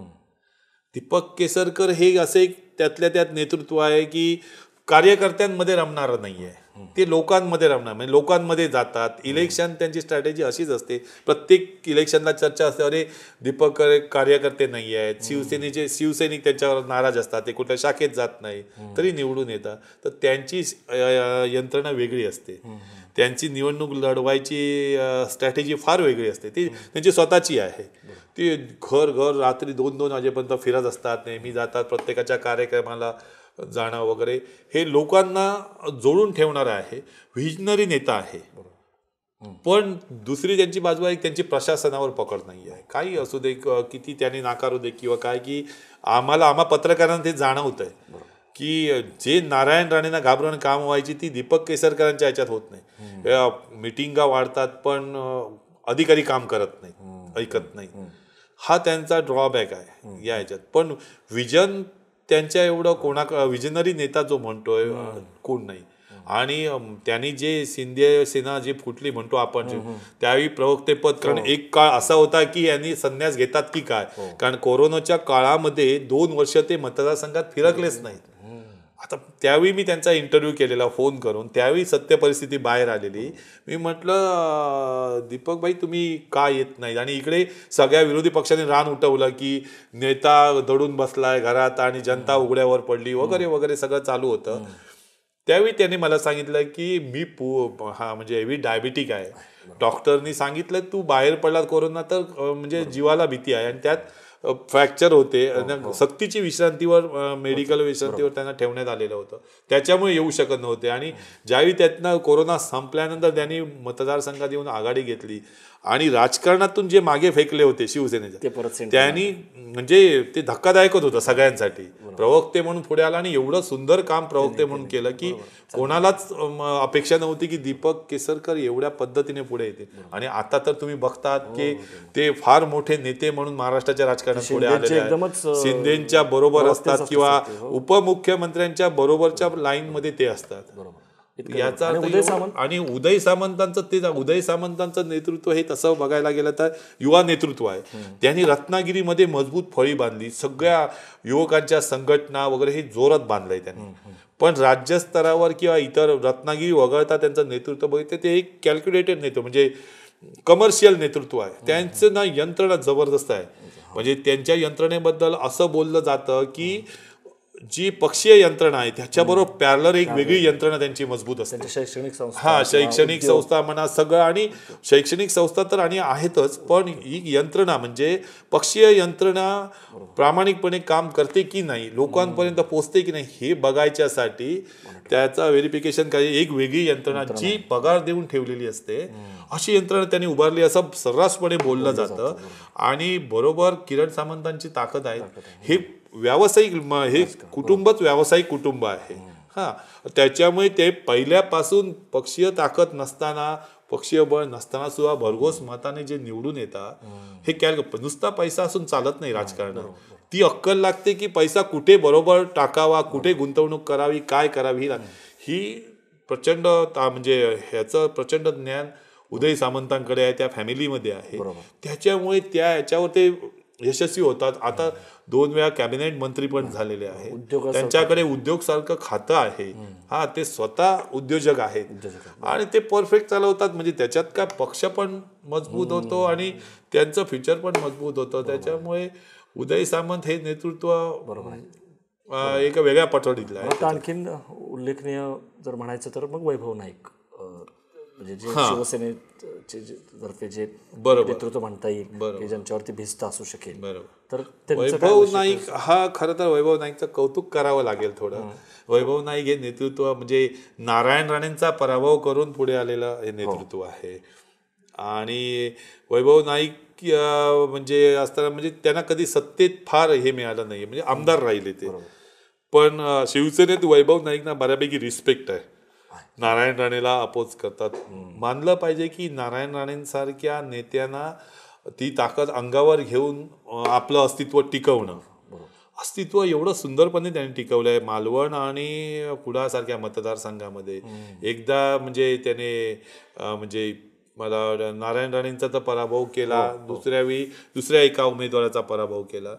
दीपक केसरकर हे असे एक त्यातल्या त्यात नेतृत्व आहे की कार्यकर्त्यांमध्ये रमणार नाही आहे, ते लोकांमध्ये रमणार, म्हणजे लोकांमध्ये जातात. इलेक्शन त्यांची स्ट्रॅटेजी अशीच असते, प्रत्येक इलेक्शनला चर्चा असते, अरे दीपक कार्यकर्ते नाही आहेत, शिवसैनिक त्यांच्यावर नाराज असतात, ते कुठल्या शाखेत जात नाही तरी निवडून येतात. तर त्यांची यंत्रणा वेगळी असते, त्यांची निवडणूक लढवायची स्ट्रॅटेजी फार वेगळी असते, ती त्यांची स्वतःची आहे. ती घर रात्री 2-2 वाजेपर्यंत फिरत असतात, नेहमी जातात प्रत्येकाच्या कार्यक्रमाला, जाणं वगैरे हे लोकांना जोडून ठेवणारं आहे. व्हिजनरी नेता आहे. पण दुसरी त्यांची बाजू आहे, त्यांची प्रशासनावर पकड नाही आहे. काही असू दे, किती त्यांनी नाकारू दे किंवा काय, की आम्हा पत्रकारांना ते जाणवत आहे की जे नारायण राणेंना घाबरून काम व्हायची ती दीपक केसरकरांच्या ह्याच्यात होत नाही. मिटिंगा वाढतात पण अधिकारी काम करत नाही, ऐकत नाही. हा त्यांचा ड्रॉबॅक आहे या ह्याच्यात. पण विजन त्यांच्या एवढं विजनरी नेता जो म्हणतोय कोण नाही. आणि त्यांनी जे शिंदे सेना जी फुटली म्हणतो आपण, त्यावेळी प्रवक्तेपद, कारण एक काळ असा होता की यांनी संन्यास घेतात की काय, कारण कोरोनाच्या काळामध्ये 2 वर्ष ते मतदारसंघात फिरकलेच नाहीत. आता त्यावेळी मी त्यांचा इंटरव्ह्यू केलेला फोन करून, त्यावेळी सत्य परिस्थिती बाहेर आलेली. मी म्हटलं दीपक भाई तुम्ही का येत नाही, आणि इकडे सगळ्या विरोधी पक्षांनी रान उठवलं की नेता दडून बसलाय घरात आणि जनता उघड्यावर पडली वगैरे वगैरे सगळं चालू होतं. त्यावेळी त्यांनी मला सांगितलं की मी म्हणजे हेवी डायबिटिक आहे. डॉक्टरनी सांगितलं तू बाहेर पडलात कोरोना तर म्हणजे जीवाला भीती आहे, आणि त्यात फ्रॅक्चर होते, सक्तीची विश्रांतीवर, मेडिकल विश्रांतीवर त्यांना ठेवण्यात आलेलं होतं. त्याच्यामुळे येऊ शकत नव्हते. आणि ज्यावेळी त्यातनं कोरोना संपल्यानंतर त्यांनी मतदारसंघात येऊन आघाडी घेतली आणि राजकारणातून जे मागे फेकले होते शिवसेनेचे, त्यांनी म्हणजे ते धक्कादायकच होतं सगळ्यांसाठी. प्रवक्ते म्हणून पुढे आला आणि एवढं सुंदर काम प्रवक्ते म्हणून केलं की कोणालाच अपेक्षा नव्हती की दीपक केसरकर एवढ्या पद्धतीने पुढे येतील. आणि आता तर तुम्ही बघतात की ते फार मोठे नेते म्हणून महाराष्ट्राच्या राजकारणात पुढे आलेले आहेत. शिंदेच्या बरोबर असतात किंवा उपमुख्यमंत्र्यांच्या बरोबरच्या लाईन मध्ये ते असतात. याचा आणि उदय सामंतांचं नेतृत्व हे तसं बघायला गेलं तर युवा नेतृत्व आहे. त्यांनी रत्नागिरीमध्ये मजबूत फळी बांधली, सगळ्या युवकांच्या संघटना वगैरे हे जोरात बांधलंय त्यांनी. पण राज्यस्तरावर किंवा इतर रत्नागिरी वगळता त्यांचं नेतृत्व बघितलं ते एक कॅल्क्युलेटेड नेतृत्व, म्हणजे कमर्शियल नेतृत्व आहे. त्यांचं ना यंत्रणा जबरदस्त आहे. म्हणजे त्यांच्या यंत्रणेबद्दल असं बोललं जातं की जी पक्षीय यंत्रणा आहे त्याच्याबरोबर पॅरलर एक वेगळी यंत्रणा त्यांची मजबूत असते. शैक्षणिक संस्था म्हणा सगळं, आणि शैक्षणिक संस्था तर आणि आहेतच, पण ही यंत्रणा म्हणजे पक्षीय यंत्रणा प्रामाणिकपणे काम करते की नाही, लोकांपर्यंत पोहोचते की नाही हे बघायच्यासाठी त्याचा व्हेरिफिकेशन काही एक वेगळी यंत्रणा जी पगार देऊन ठेवलेली असते अशी यंत्रणा त्यांनी उभारली असं सर्रासपणे बोललं जातं. आणि बरोबर किरण सामंतांची ताकद आहे. हे व्यावसायिक, हे कुटुंबच व्यावसायिक कुटुंब आहे. त्याच्यामुळे ते पहिल्यापासून पक्षीय ताकद नसताना, पक्षीय बळ नसताना सुद्धा भरघोस मताने जे निवडून येतात, हे नुसता पैसा असून चालत नाही राजकारणात. ती अक्कल लागते की पैसा कुठे बरोबर टाकावा, कुठे गुंतवणूक करावी, काय करावी, ही प्रचंड म्हणजे ह्याचं प्रचंड ज्ञान उदय सामंतांकडे आहे, त्या फॅमिलीमध्ये आहे. त्याच्यामुळे याच्यावर ते यशस्वी होतात. आता 2 वेळा कॅबिनेट मंत्री पण झालेले आहेत. त्यांच्याकडे उद्योग सारखं खातं आहे. ते स्वतः उद्योजक आहेत आणि ते परफेक्ट चालवतात. म्हणजे त्याच्यात काय पक्ष पण मजबूत होतो आणि त्यांचं फ्युचर पण मजबूत होतं. त्याच्यामुळे उदय सामंत हे नेतृत्व एका वेगळ्या पटडीतलं आहे. आणखीन उल्लेखनीय जर म्हणायचं तर मग वैभव नाईक, म्हणजे जे शिवसेनेचे तर्फे जे नेतृत्व म्हणता येईल की ज्यांच्यावरती भिस्त असू शकेल. तर वैभव नाईक हा खरं तर वैभव नाईकचं कौतुक करावं लागेल थोडं. वैभव नाईक हे नेतृत्व म्हणजे नारायण राणेंचा पराभव करून पुढे आलेलं हे नेतृत्व आहे. आणि वैभव नाईक म्हणजे असताना म्हणजे त्यांना कधी सत्तेत फार हे मिळालं नाही, म्हणजे आमदार राहिले ते. पण शिवसेनेत वैभव नाईकना बऱ्यापैकी रिस्पेक्ट आहे. नारायण राणेला अपोज करतात. मानलं पाहिजे की नारायण राणेंसारख्या नेत्यांना ती ताकद अंगावर घेऊन आपलं अस्तित्व टिकवणं, अस्तित्व एवढं सुंदरपणे त्यांनी टिकवलं आहे. मालवण आणि कुडासारख्या मतदारसंघामध्ये एकदा म्हणजे त्याने म्हणजे मला नारायण राणेंचा तर पराभव केला, दुसऱ्या एका उमेदवाराचा पराभव केला,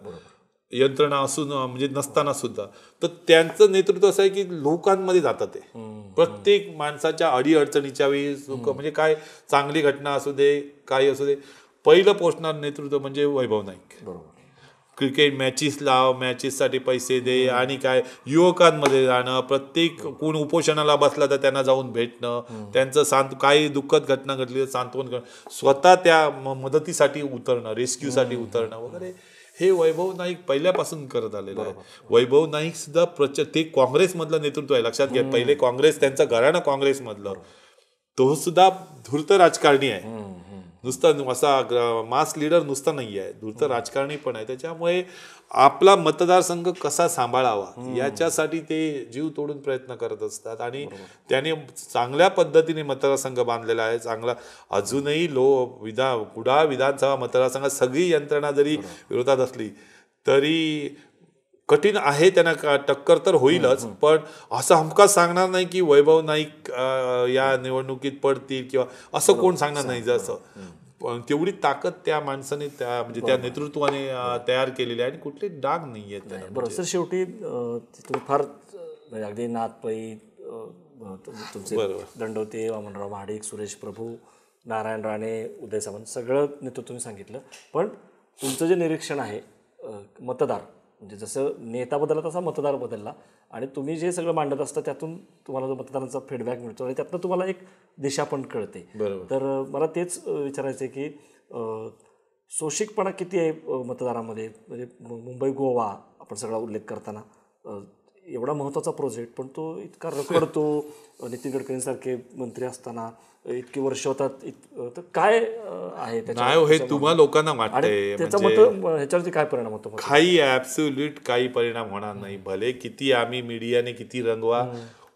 यंत्रणा असून म्हणजे नसताना सुद्धा. तर त्यांचं नेतृत्व असं आहे की लोकांमध्ये जातं ते, प्रत्येक माणसाच्या अडीअडचणीच्या वेळी म्हणजे काय चांगली घटना असू दे, काही असू दे, पहिलं पोचणार नेतृत्व म्हणजे वैभव नाईक. क्रिकेट मॅचेस लाव, मॅचेससाठी पैसे दे, आणि काय युवकांमध्ये जाणं, प्रत्येक कोण उपोषणाला बसला तर त्यांना जाऊन भेटणं, त्यांचं काही दुःखद घटना घडली तर सांत्वन करणं, स्वतः त्या मदतीसाठी उतरणं, रेस्क्यूसाठी उतरणं वगैरे, हे वैभव नाईक पहिल्यापासून करत आलेलं आहे. वैभव नाईक सुद्धा ते काँग्रेसमधलं नेतृत्व आहे, लक्षात घ्या. पहिले काँग्रेस, त्यांचं घराणं काँग्रेसमधलं, तो सुद्धा धूर्त राजकारणी आहे. नुसतं असा मास लीडर नुसता नाही आहे, धूर्त राजकारणी पण आहे. त्याच्यामुळे आपला मतदारसंघ कसा सांभाळावा याच्यासाठी ते जीव तोडून प्रयत्न करत असतात. आणि त्याने चांगल्या पद्धतीने मतदारसंघ बांधलेला आहे. चांगला अजूनही कुडाळ विधानसभा मतदारसंघात सगळी यंत्रणा जरी विरोधात असली तरी कठीण आहे, त्यांना टक्कर तर होईलच. पण असं हमखास सांगणार नाही की वैभव नाईक या निवडणुकीत पडतील किंवा असं कोण सांगणार नाही. जसं पण तेवढी ताकद त्या माणसाने म्हणजे त्या नेतृत्वाने तयार केलेली आहे आणि कुठले डाग नाही आहेत. बरोबर सर. शेवटी तुम्ही फार अगदी नाथपै, तुमचे दंडवते, वामनराव महाडिक, सुरेश प्रभू, नारायण राणे, उदय सामंत सगळं नेतृत्व तुम्ही सांगितलं. पण तुमचं जे निरीक्षण आहे मतदार, म्हणजे जसं नेता बदलला तसा मतदार बदलला, आणि तुम्ही जे सगळं मांडत असता त्यातून तुम्हाला जो मतदारांचा फीडबॅक मिळतो आणि त्यातनं तुम्हाला एक दिशा पण कळते. तर मला तेच विचारायचं आहे की सोशिकपणा किती आहे मतदारामध्ये. म्हणजे मुंबई गोवा आपण सगळा उल्लेख करताना एवढा महत्त्वाचा प्रोजेक्ट, पण तो इतका रखडतो. नितीन गडकरींसारखे मंत्री असताना इतकी वर्ष होतात, तर काय आहे हे तुम्हा लोकांना वाटतंय त्याचा ह्याच्यावरती काय परिणाम होतो? काही ऍब्सोल्यूट काही परिणाम होणार नाही. भले किती आम्ही मीडियाने किती रंगवा,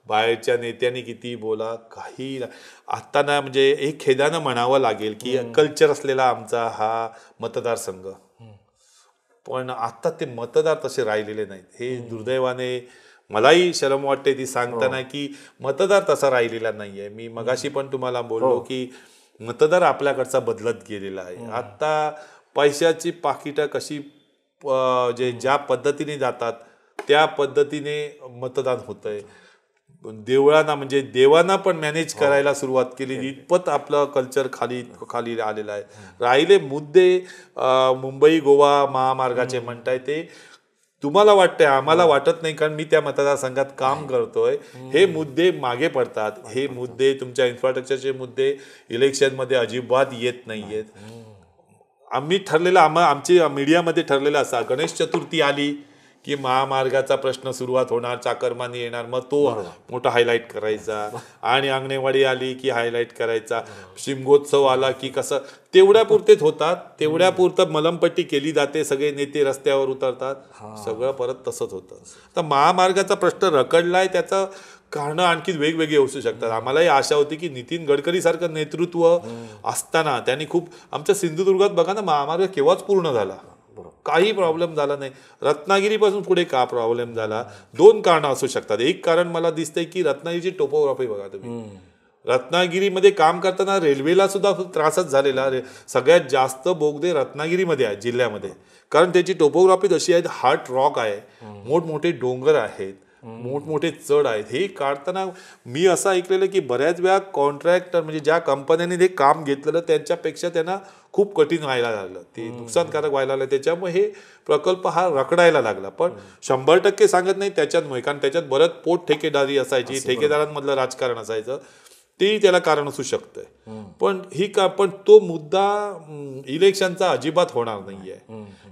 बाहेरच्या नेत्यांनी किती बोला, काही आता ना, म्हणजे एक खेदानं म्हणावं लागेल की कल्चर असलेला आमचा हा मतदारसंघ, पण आता ते मतदार तसे राहिलेले नाहीत. हे दुर्दैवाने मलाही शरम वाटते ती सांगताना की मतदार तसा राहिलेला नाहीये. मी मगाशी पण तुम्हाला बोललो की मतदार आपल्याकडचा बदलत गेलेला आहे. आता पैशाची पाकिटं कशी ज्या पद्धतीने जातात त्या पद्धतीने मतदान होतंय. देवळांना म्हणजे देवांना पण मॅनेज करायला सुरुवात केली. इतपत आपलं कल्चर खाली आलेलं आहे. राहिले मुद्दे मुंबई गोवा महामार्गाचे म्हणताय ते तुम्हाला वाटतंय, आम्हाला वाटत नाही, कारण मी त्या मतदारसंघात काम करतोय. हे मुद्दे मागे पडतात. हे मुद्दे तुमच्या इन्फ्रास्ट्रक्चरचे मुद्दे इलेक्शनमध्ये अजिबात येत नाहीयेत. आम्ही ठरलेलं आमची मीडियामध्ये ठरलेलं असा, गणेश चतुर्थी आली की महामार्गाचा प्रश्न सुरुवात होणार, चाकरमानी येणार, मग तो मोठा हायलाईट करायचा. आणि अंगणेवाडी आली की हायलाईट करायचा. शिमगोत्सव आला की कसं, तेवढ्यापुरतेच होतात. तेवढ्यापुरतं मलमपट्टी केली जाते, सगळे नेते रस्त्यावर उतरतात, सगळं परत तसंच होतं. तर महामार्गाचा प्रश्न रखडलाय, त्याचं कारणं आणखी वेगवेगळी असू शकतात. आम्हालाही आशा होती की नितीन गडकरी सारखं नेतृत्व असताना त्यांनी आमच्या सिंधुदुर्गात बघा ना, महामार्ग केव्हाच पूर्ण झाला, काही प्रॉब्लेम झाला नाही. रत्नागिरीपासून पुढे का प्रॉब्लेम झाला? दोन कारणं असू शकतात. एक कारण मला दिसतंय की रत्नागिरीची टोपोग्राफी बघा तुम्ही. रत्नागिरीमध्ये काम करताना रेल्वेला सुद्धा त्रासच झालेला. सगळ्यात जास्त बोगदे रत्नागिरीमध्ये आहे जिल्ह्यामध्ये, कारण त्याची टोपोग्राफी अशी आहे, हार्ड रॉक आहे, मोठमोठे डोंगर आहेत, मोठमोठे चढ आहेत. हे काढताना मी असं ऐकलेलं की बऱ्याच वेळा कॉन्ट्रॅक्टर म्हणजे ज्या कंपन्यांनी ते काम घेतलेलं त्यांच्यापेक्षा त्यांना खूप कठीण व्हायला लागलं, ते नुकसानकारक व्हायला लागलं. त्याच्यामुळे हे प्रकल्प हा रखडायला लागला. पण 100% सांगत नाही त्याच्यातमुळे, कारण त्याच्यात बरंच पोट ठेकेदारी असायची, ठेकेदारांमधलं राजकारण असायचं, तेही त्याला कारण असू शकतंय. पण तो मुद्दा इलेक्शनचा अजिबात होणार नाहीये.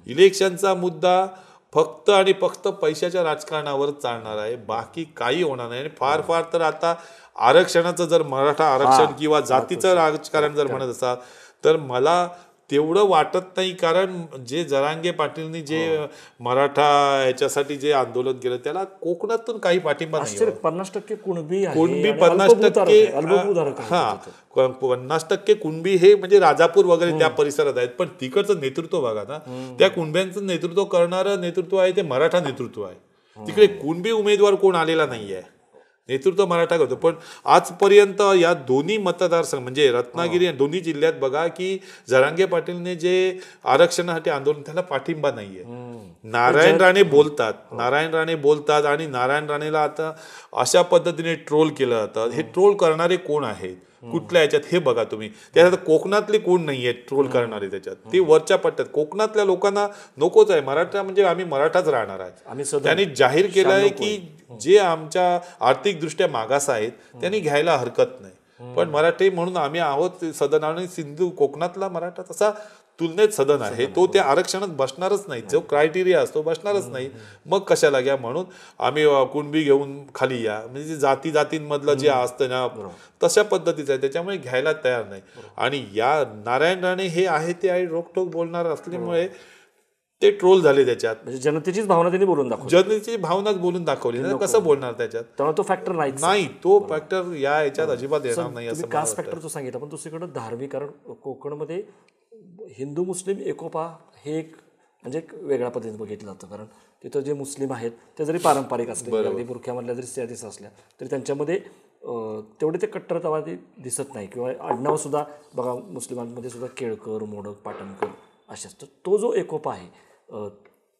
इलेक्शनचा मुद्दा फक्त आणि फक्त पैशाच्या राजकारणावर चालणार आहे, बाकी काही होणार नाही. आणि फार फार तर आता आरक्षणाचं जर मराठा आरक्षण किंवा जातीचं राजकारण जर म्हणत असाल तर मला तेवढं वाटत नाही. कारण जे जरांगे पाटीलनी जे मराठा याच्यासाठी जे आंदोलन केलं त्याला कोकणातून काही पाठिंबा नाही. 50% कुणबी 50% 50% कुणबी हे म्हणजे राजापूर वगैरे त्या परिसरात आहेत. पण तिकडचं नेतृत्व बघा ना, त्या कुणब्यांचं नेतृत्व करणारं नेतृत्व आहे ते मराठा नेतृत्व आहे. तिकडे कुणबी उमेदवार कोण आलेला नाहीये, नेतृत्व मराठा करतो. पण आजपर्यंत या दोन्ही मतदारसंघ म्हणजे रत्नागिरी आणि दोन्ही जिल्ह्यात बघा की जरांगे पाटीलने जे आरक्षणासाठी आंदोलन त्याला पाठिंबा नाहीये. नारायण राणे बोलतात आणि नारायण राणेला आता अशा पद्धतीने ट्रोल केलं जातं. हे ट्रोल करणारे कोण आहेत, कुठल्या याच्यात हे बघा तुम्ही. त्याच्यात कोकणातले कोण नाहीये ट्रोल करणारे, त्याच्यात ते वरच्या पट्ट्यात. कोकणातल्या लोकांना नकोच आहे मराठा, म्हणजे आम्ही मराठाच राहणार आहे. त्यांनी जाहीर केलं आहे की जे आमच्या आर्थिकदृष्ट्या मागास आहेत त्यांनी घ्यायला हरकत नाही, पण मराठी म्हणून आम्ही आहोत सदन. आणि सिंधू कोकणातला मराठा तसा तुलनेत सदन आहे तो त्या आरक्षणात बसणारच नाही, जो क्रायटेरिया असतो बसणारच नाही, मग कशाला घ्या. म्हणून आम्ही कुणबी घेऊन खाली या, म्हणजे जाती जातींमधलं जे असतं ना तशा पद्धतीचं आहे, त्याच्यामुळे घ्यायला तयार नाही. आणि या नारायण राणे हे आहे ते आहे रोकटोक बोलणार असल्यामुळे ते ट्रोल झाले त्याच्यात. म्हणजे जनतेचीच भावना त्यांनी बोलून दाखवली, जनतेची भावनाच बोलून दाखवली, कसं बोलणार त्याच्यात. त्यामुळे तो फॅक्टर नाही, तो फॅक्टर या याच्यात अजिबात येणार नाही असं कास्ट फॅक्टर तो सांगितलं. पण दुसरीकडे धार्मिक, कारण कोकणमध्ये हिंदू मुस्लिम एकोपा हे एक म्हणजे एक वेगळ्या पद्धतीने बघितलं जातं. कारण तिथं जे मुस्लिम आहेत ते जरी पारंपरिक असले, अगदी बुरख्यामधल्या जरी स्त्रिया दिसत असल्या तरी त्यांच्यामध्ये तेवढे ते कट्टरतावादी दिसत नाही. किंवा आडनाव सुद्धा बघा, मुस्लिमांमध्ये सुद्धा केळकर, मोडक, पाटणकर असे असतं. तो जो एकोपा आहे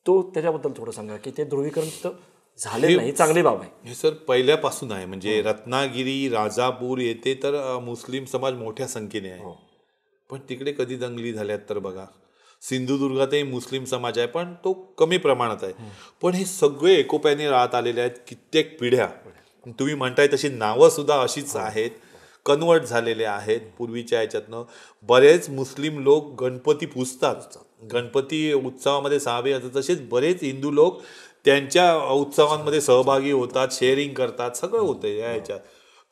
तो त्याच्याबद्दल थोडं सांगा की ते ध्रुवीकरण तिथं झाले नाही, चांगली बाब आहे. हे सर पहिल्यापासून आहे. म्हणजे रत्नागिरी, राजापूर येथे तर मुस्लिम समाज मोठ्या संख्येने आहे, पण तिकडे कधी दंगली झाल्यात तर बघा. सिंधुदुर्गातही मुस्लिम समाज आहे पण तो कमी प्रमाणात आहे. पण हे सगळे एकोप्याने राहत आलेले आहेत कित्येक पिढ्या. तुम्ही म्हणताय तशी नावं सुद्धा अशीच आहेत, कन्वर्ट झालेले आहेत पूर्वीच्या ह्याच्यातनं. बरेच मुस्लिम लोक गणपती पुजतात, गणपती उत्सवामध्ये सहभागी होतात. तसेच बरेच हिंदू लोक त्यांच्या उत्सवांमध्ये सहभागी होतात, शेअरिंग करतात, सगळं होतं या ह्याच्यात.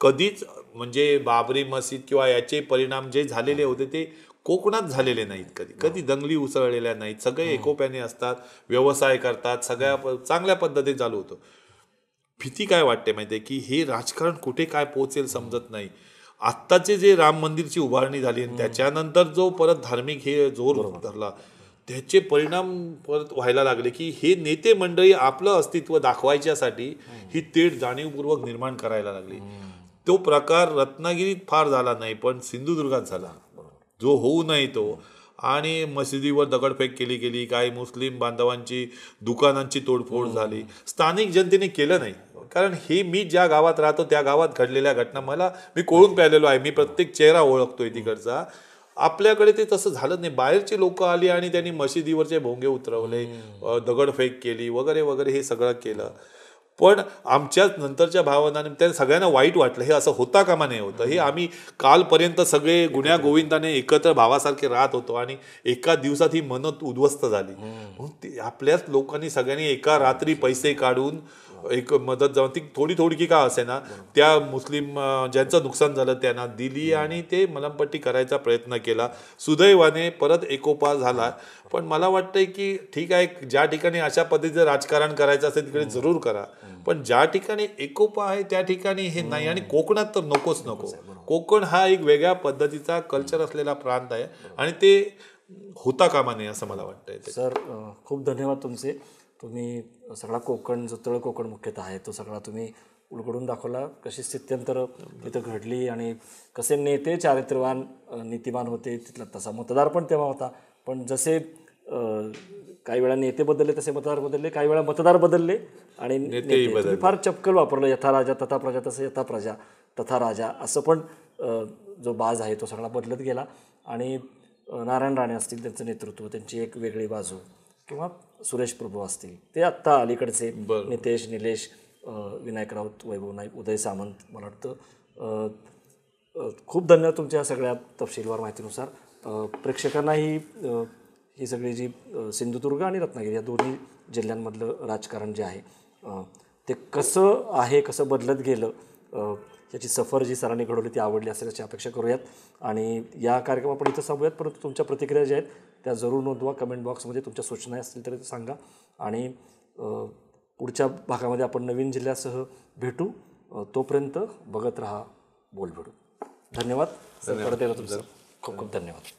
कधीच म्हणजे बाबरी मस्जिद किंवा याचे परिणाम जे झालेले होते ते कोकणात झालेले नाहीत. कधी दंगली उसळलेल्या नाहीत. सगळे एकोप्याने असतात, व्यवसाय करतात, सगळ्या चांगल्या पद्धतीने चालू होतं. भीती काय वाटते माहिती आहे की हे राजकारण कुठे काय पोहोचेल समजत नाही. आत्ताचे जे राम मंदिरची उभारणी झाली आणि त्याच्यानंतर जो परत धार्मिक हे जोर धरला, त्याचे परिणाम परत व्हायला लागले की हे नेते मंडळी आपलं अस्तित्व दाखवायच्यासाठी ही तेढ जाणीवपूर्वक निर्माण करायला लागली. तो प्रकार रत्नागिरीत फार झाला नाही पण सिंधुदुर्गात झाला, जो होऊ नये तो. आणि मशिदीवर दगडफेक केली गेली, काही मुस्लिम बांधवांची दुकानांची तोडफोड झाली. स्थानिक जनतेने केलं नाही, कारण हे मी ज्या गावात राहतो त्या गावात घडलेल्या घटना मी कोळून प्यालेलो आहे, मी प्रत्येक चेहरा ओळखतोय तिकडचा. आपल्याकडे ते तसं झालं नाही. बाहेरची लोक आली आणि त्यांनी मशिदीवरचे भोंगे उतरवले, दगडफेक केली वगैरे वगैरे, हे सगळं केलं. पण आमच्या नंतरच्या भावनाने त्या सगळ्यांना वाईट वाटलं. हे असं होता कामा नाही होतं. हे आम्ही कालपर्यंत सगळे गुण्या गोविंदाने एकत्र भावासारखे राहत होतो आणि एका दिवसात ही मन उद्ध्वस्त झाली. म्हणून आपल्याच लोकांनी सगळ्यांनी एका रात्री पैसे काढून एक मदत जाऊन ती थोडी थोडी का असे ना त्या मुस्लिम ज्यांचं नुकसान झालं त्यांना दिली आणि ते मलमपट्टी करायचा प्रयत्न केला. सुदैवाने परत एकोपा झाला. पण मला वाटतंय की ठीक आहे, ज्या ठिकाणी अशा पद्धतीचं राजकारण करायचं असेल तिकडे जरूर करा, पण ज्या ठिकाणी एकोपा आहे त्या ठिकाणी हे नाही. आणि कोकणात तर नकोच नको. कोकण हा एक वेगळ्या पद्धतीचा कल्चर असलेला प्रांत आहे आणि ते होता कामा नये असं मला वाटतंय. सर खूप धन्यवाद तुमचे. तुम्ही सगळा कोकण, जो तळ कोकण मुख्यतः आहे तो सगळा तुम्ही उलगडून दाखवला. कशी स्थित्यंतरं तिथं घडली आणि कसे नेते चारित्र्यवान नीतिमान होते. तिथला तसा मतदार पण तेव्हा होता. पण जसे काही वेळा नेते बदलले तसे मतदार बदलले, काही वेळा मतदार बदलले आणि नेते फार चपकल वापरलं. यथा राजा तथा प्रजा, तसं यथा प्रजा तथा राजा असं पण जो बाज आहे तो सगळा बदलत गेला. आणि नारायण राणे असतील, त्यांचं नेतृत्व, त्यांची एक वेगळी बाजू, किंवा सुरेश प्रभू असतील, ते आत्ता अलीकडचे नितेश, निलेश, विनायक राऊत, वैभव नाईक, उदय सामंत, मला वाटतं. खूप धन्यवाद तुमच्या सगळ्या तपशीलवार माहितीनुसार. प्रेक्षकांनाही ही सगळी जी सिंधुदुर्ग आणि रत्नागिरी या दोन्ही जिल्ह्यांमधलं राजकारण जे आहे ते कसं आहे, कसं बदलत गेलं, याची सफर जी सरांनी घडवली ती आवडली असेल अशी अपेक्षा करूयात. आणि या कार्यक्रम आपण इथं सांगूयात, परंतु तुमच्या प्रतिक्रिया ज्या आहेत त्या जरूर नोंदवा. कमेंट बॉक्समध्ये तुमच्या सूचना असतील तर सांगा. आणि पुढच्या भागामध्ये आपण नवीन जिल्ह्यासह भेटू. तोपर्यंत बघत राहा बोलबेडू. धन्यवाद. परत येतो तुमचं खूप खूप धन्यवाद.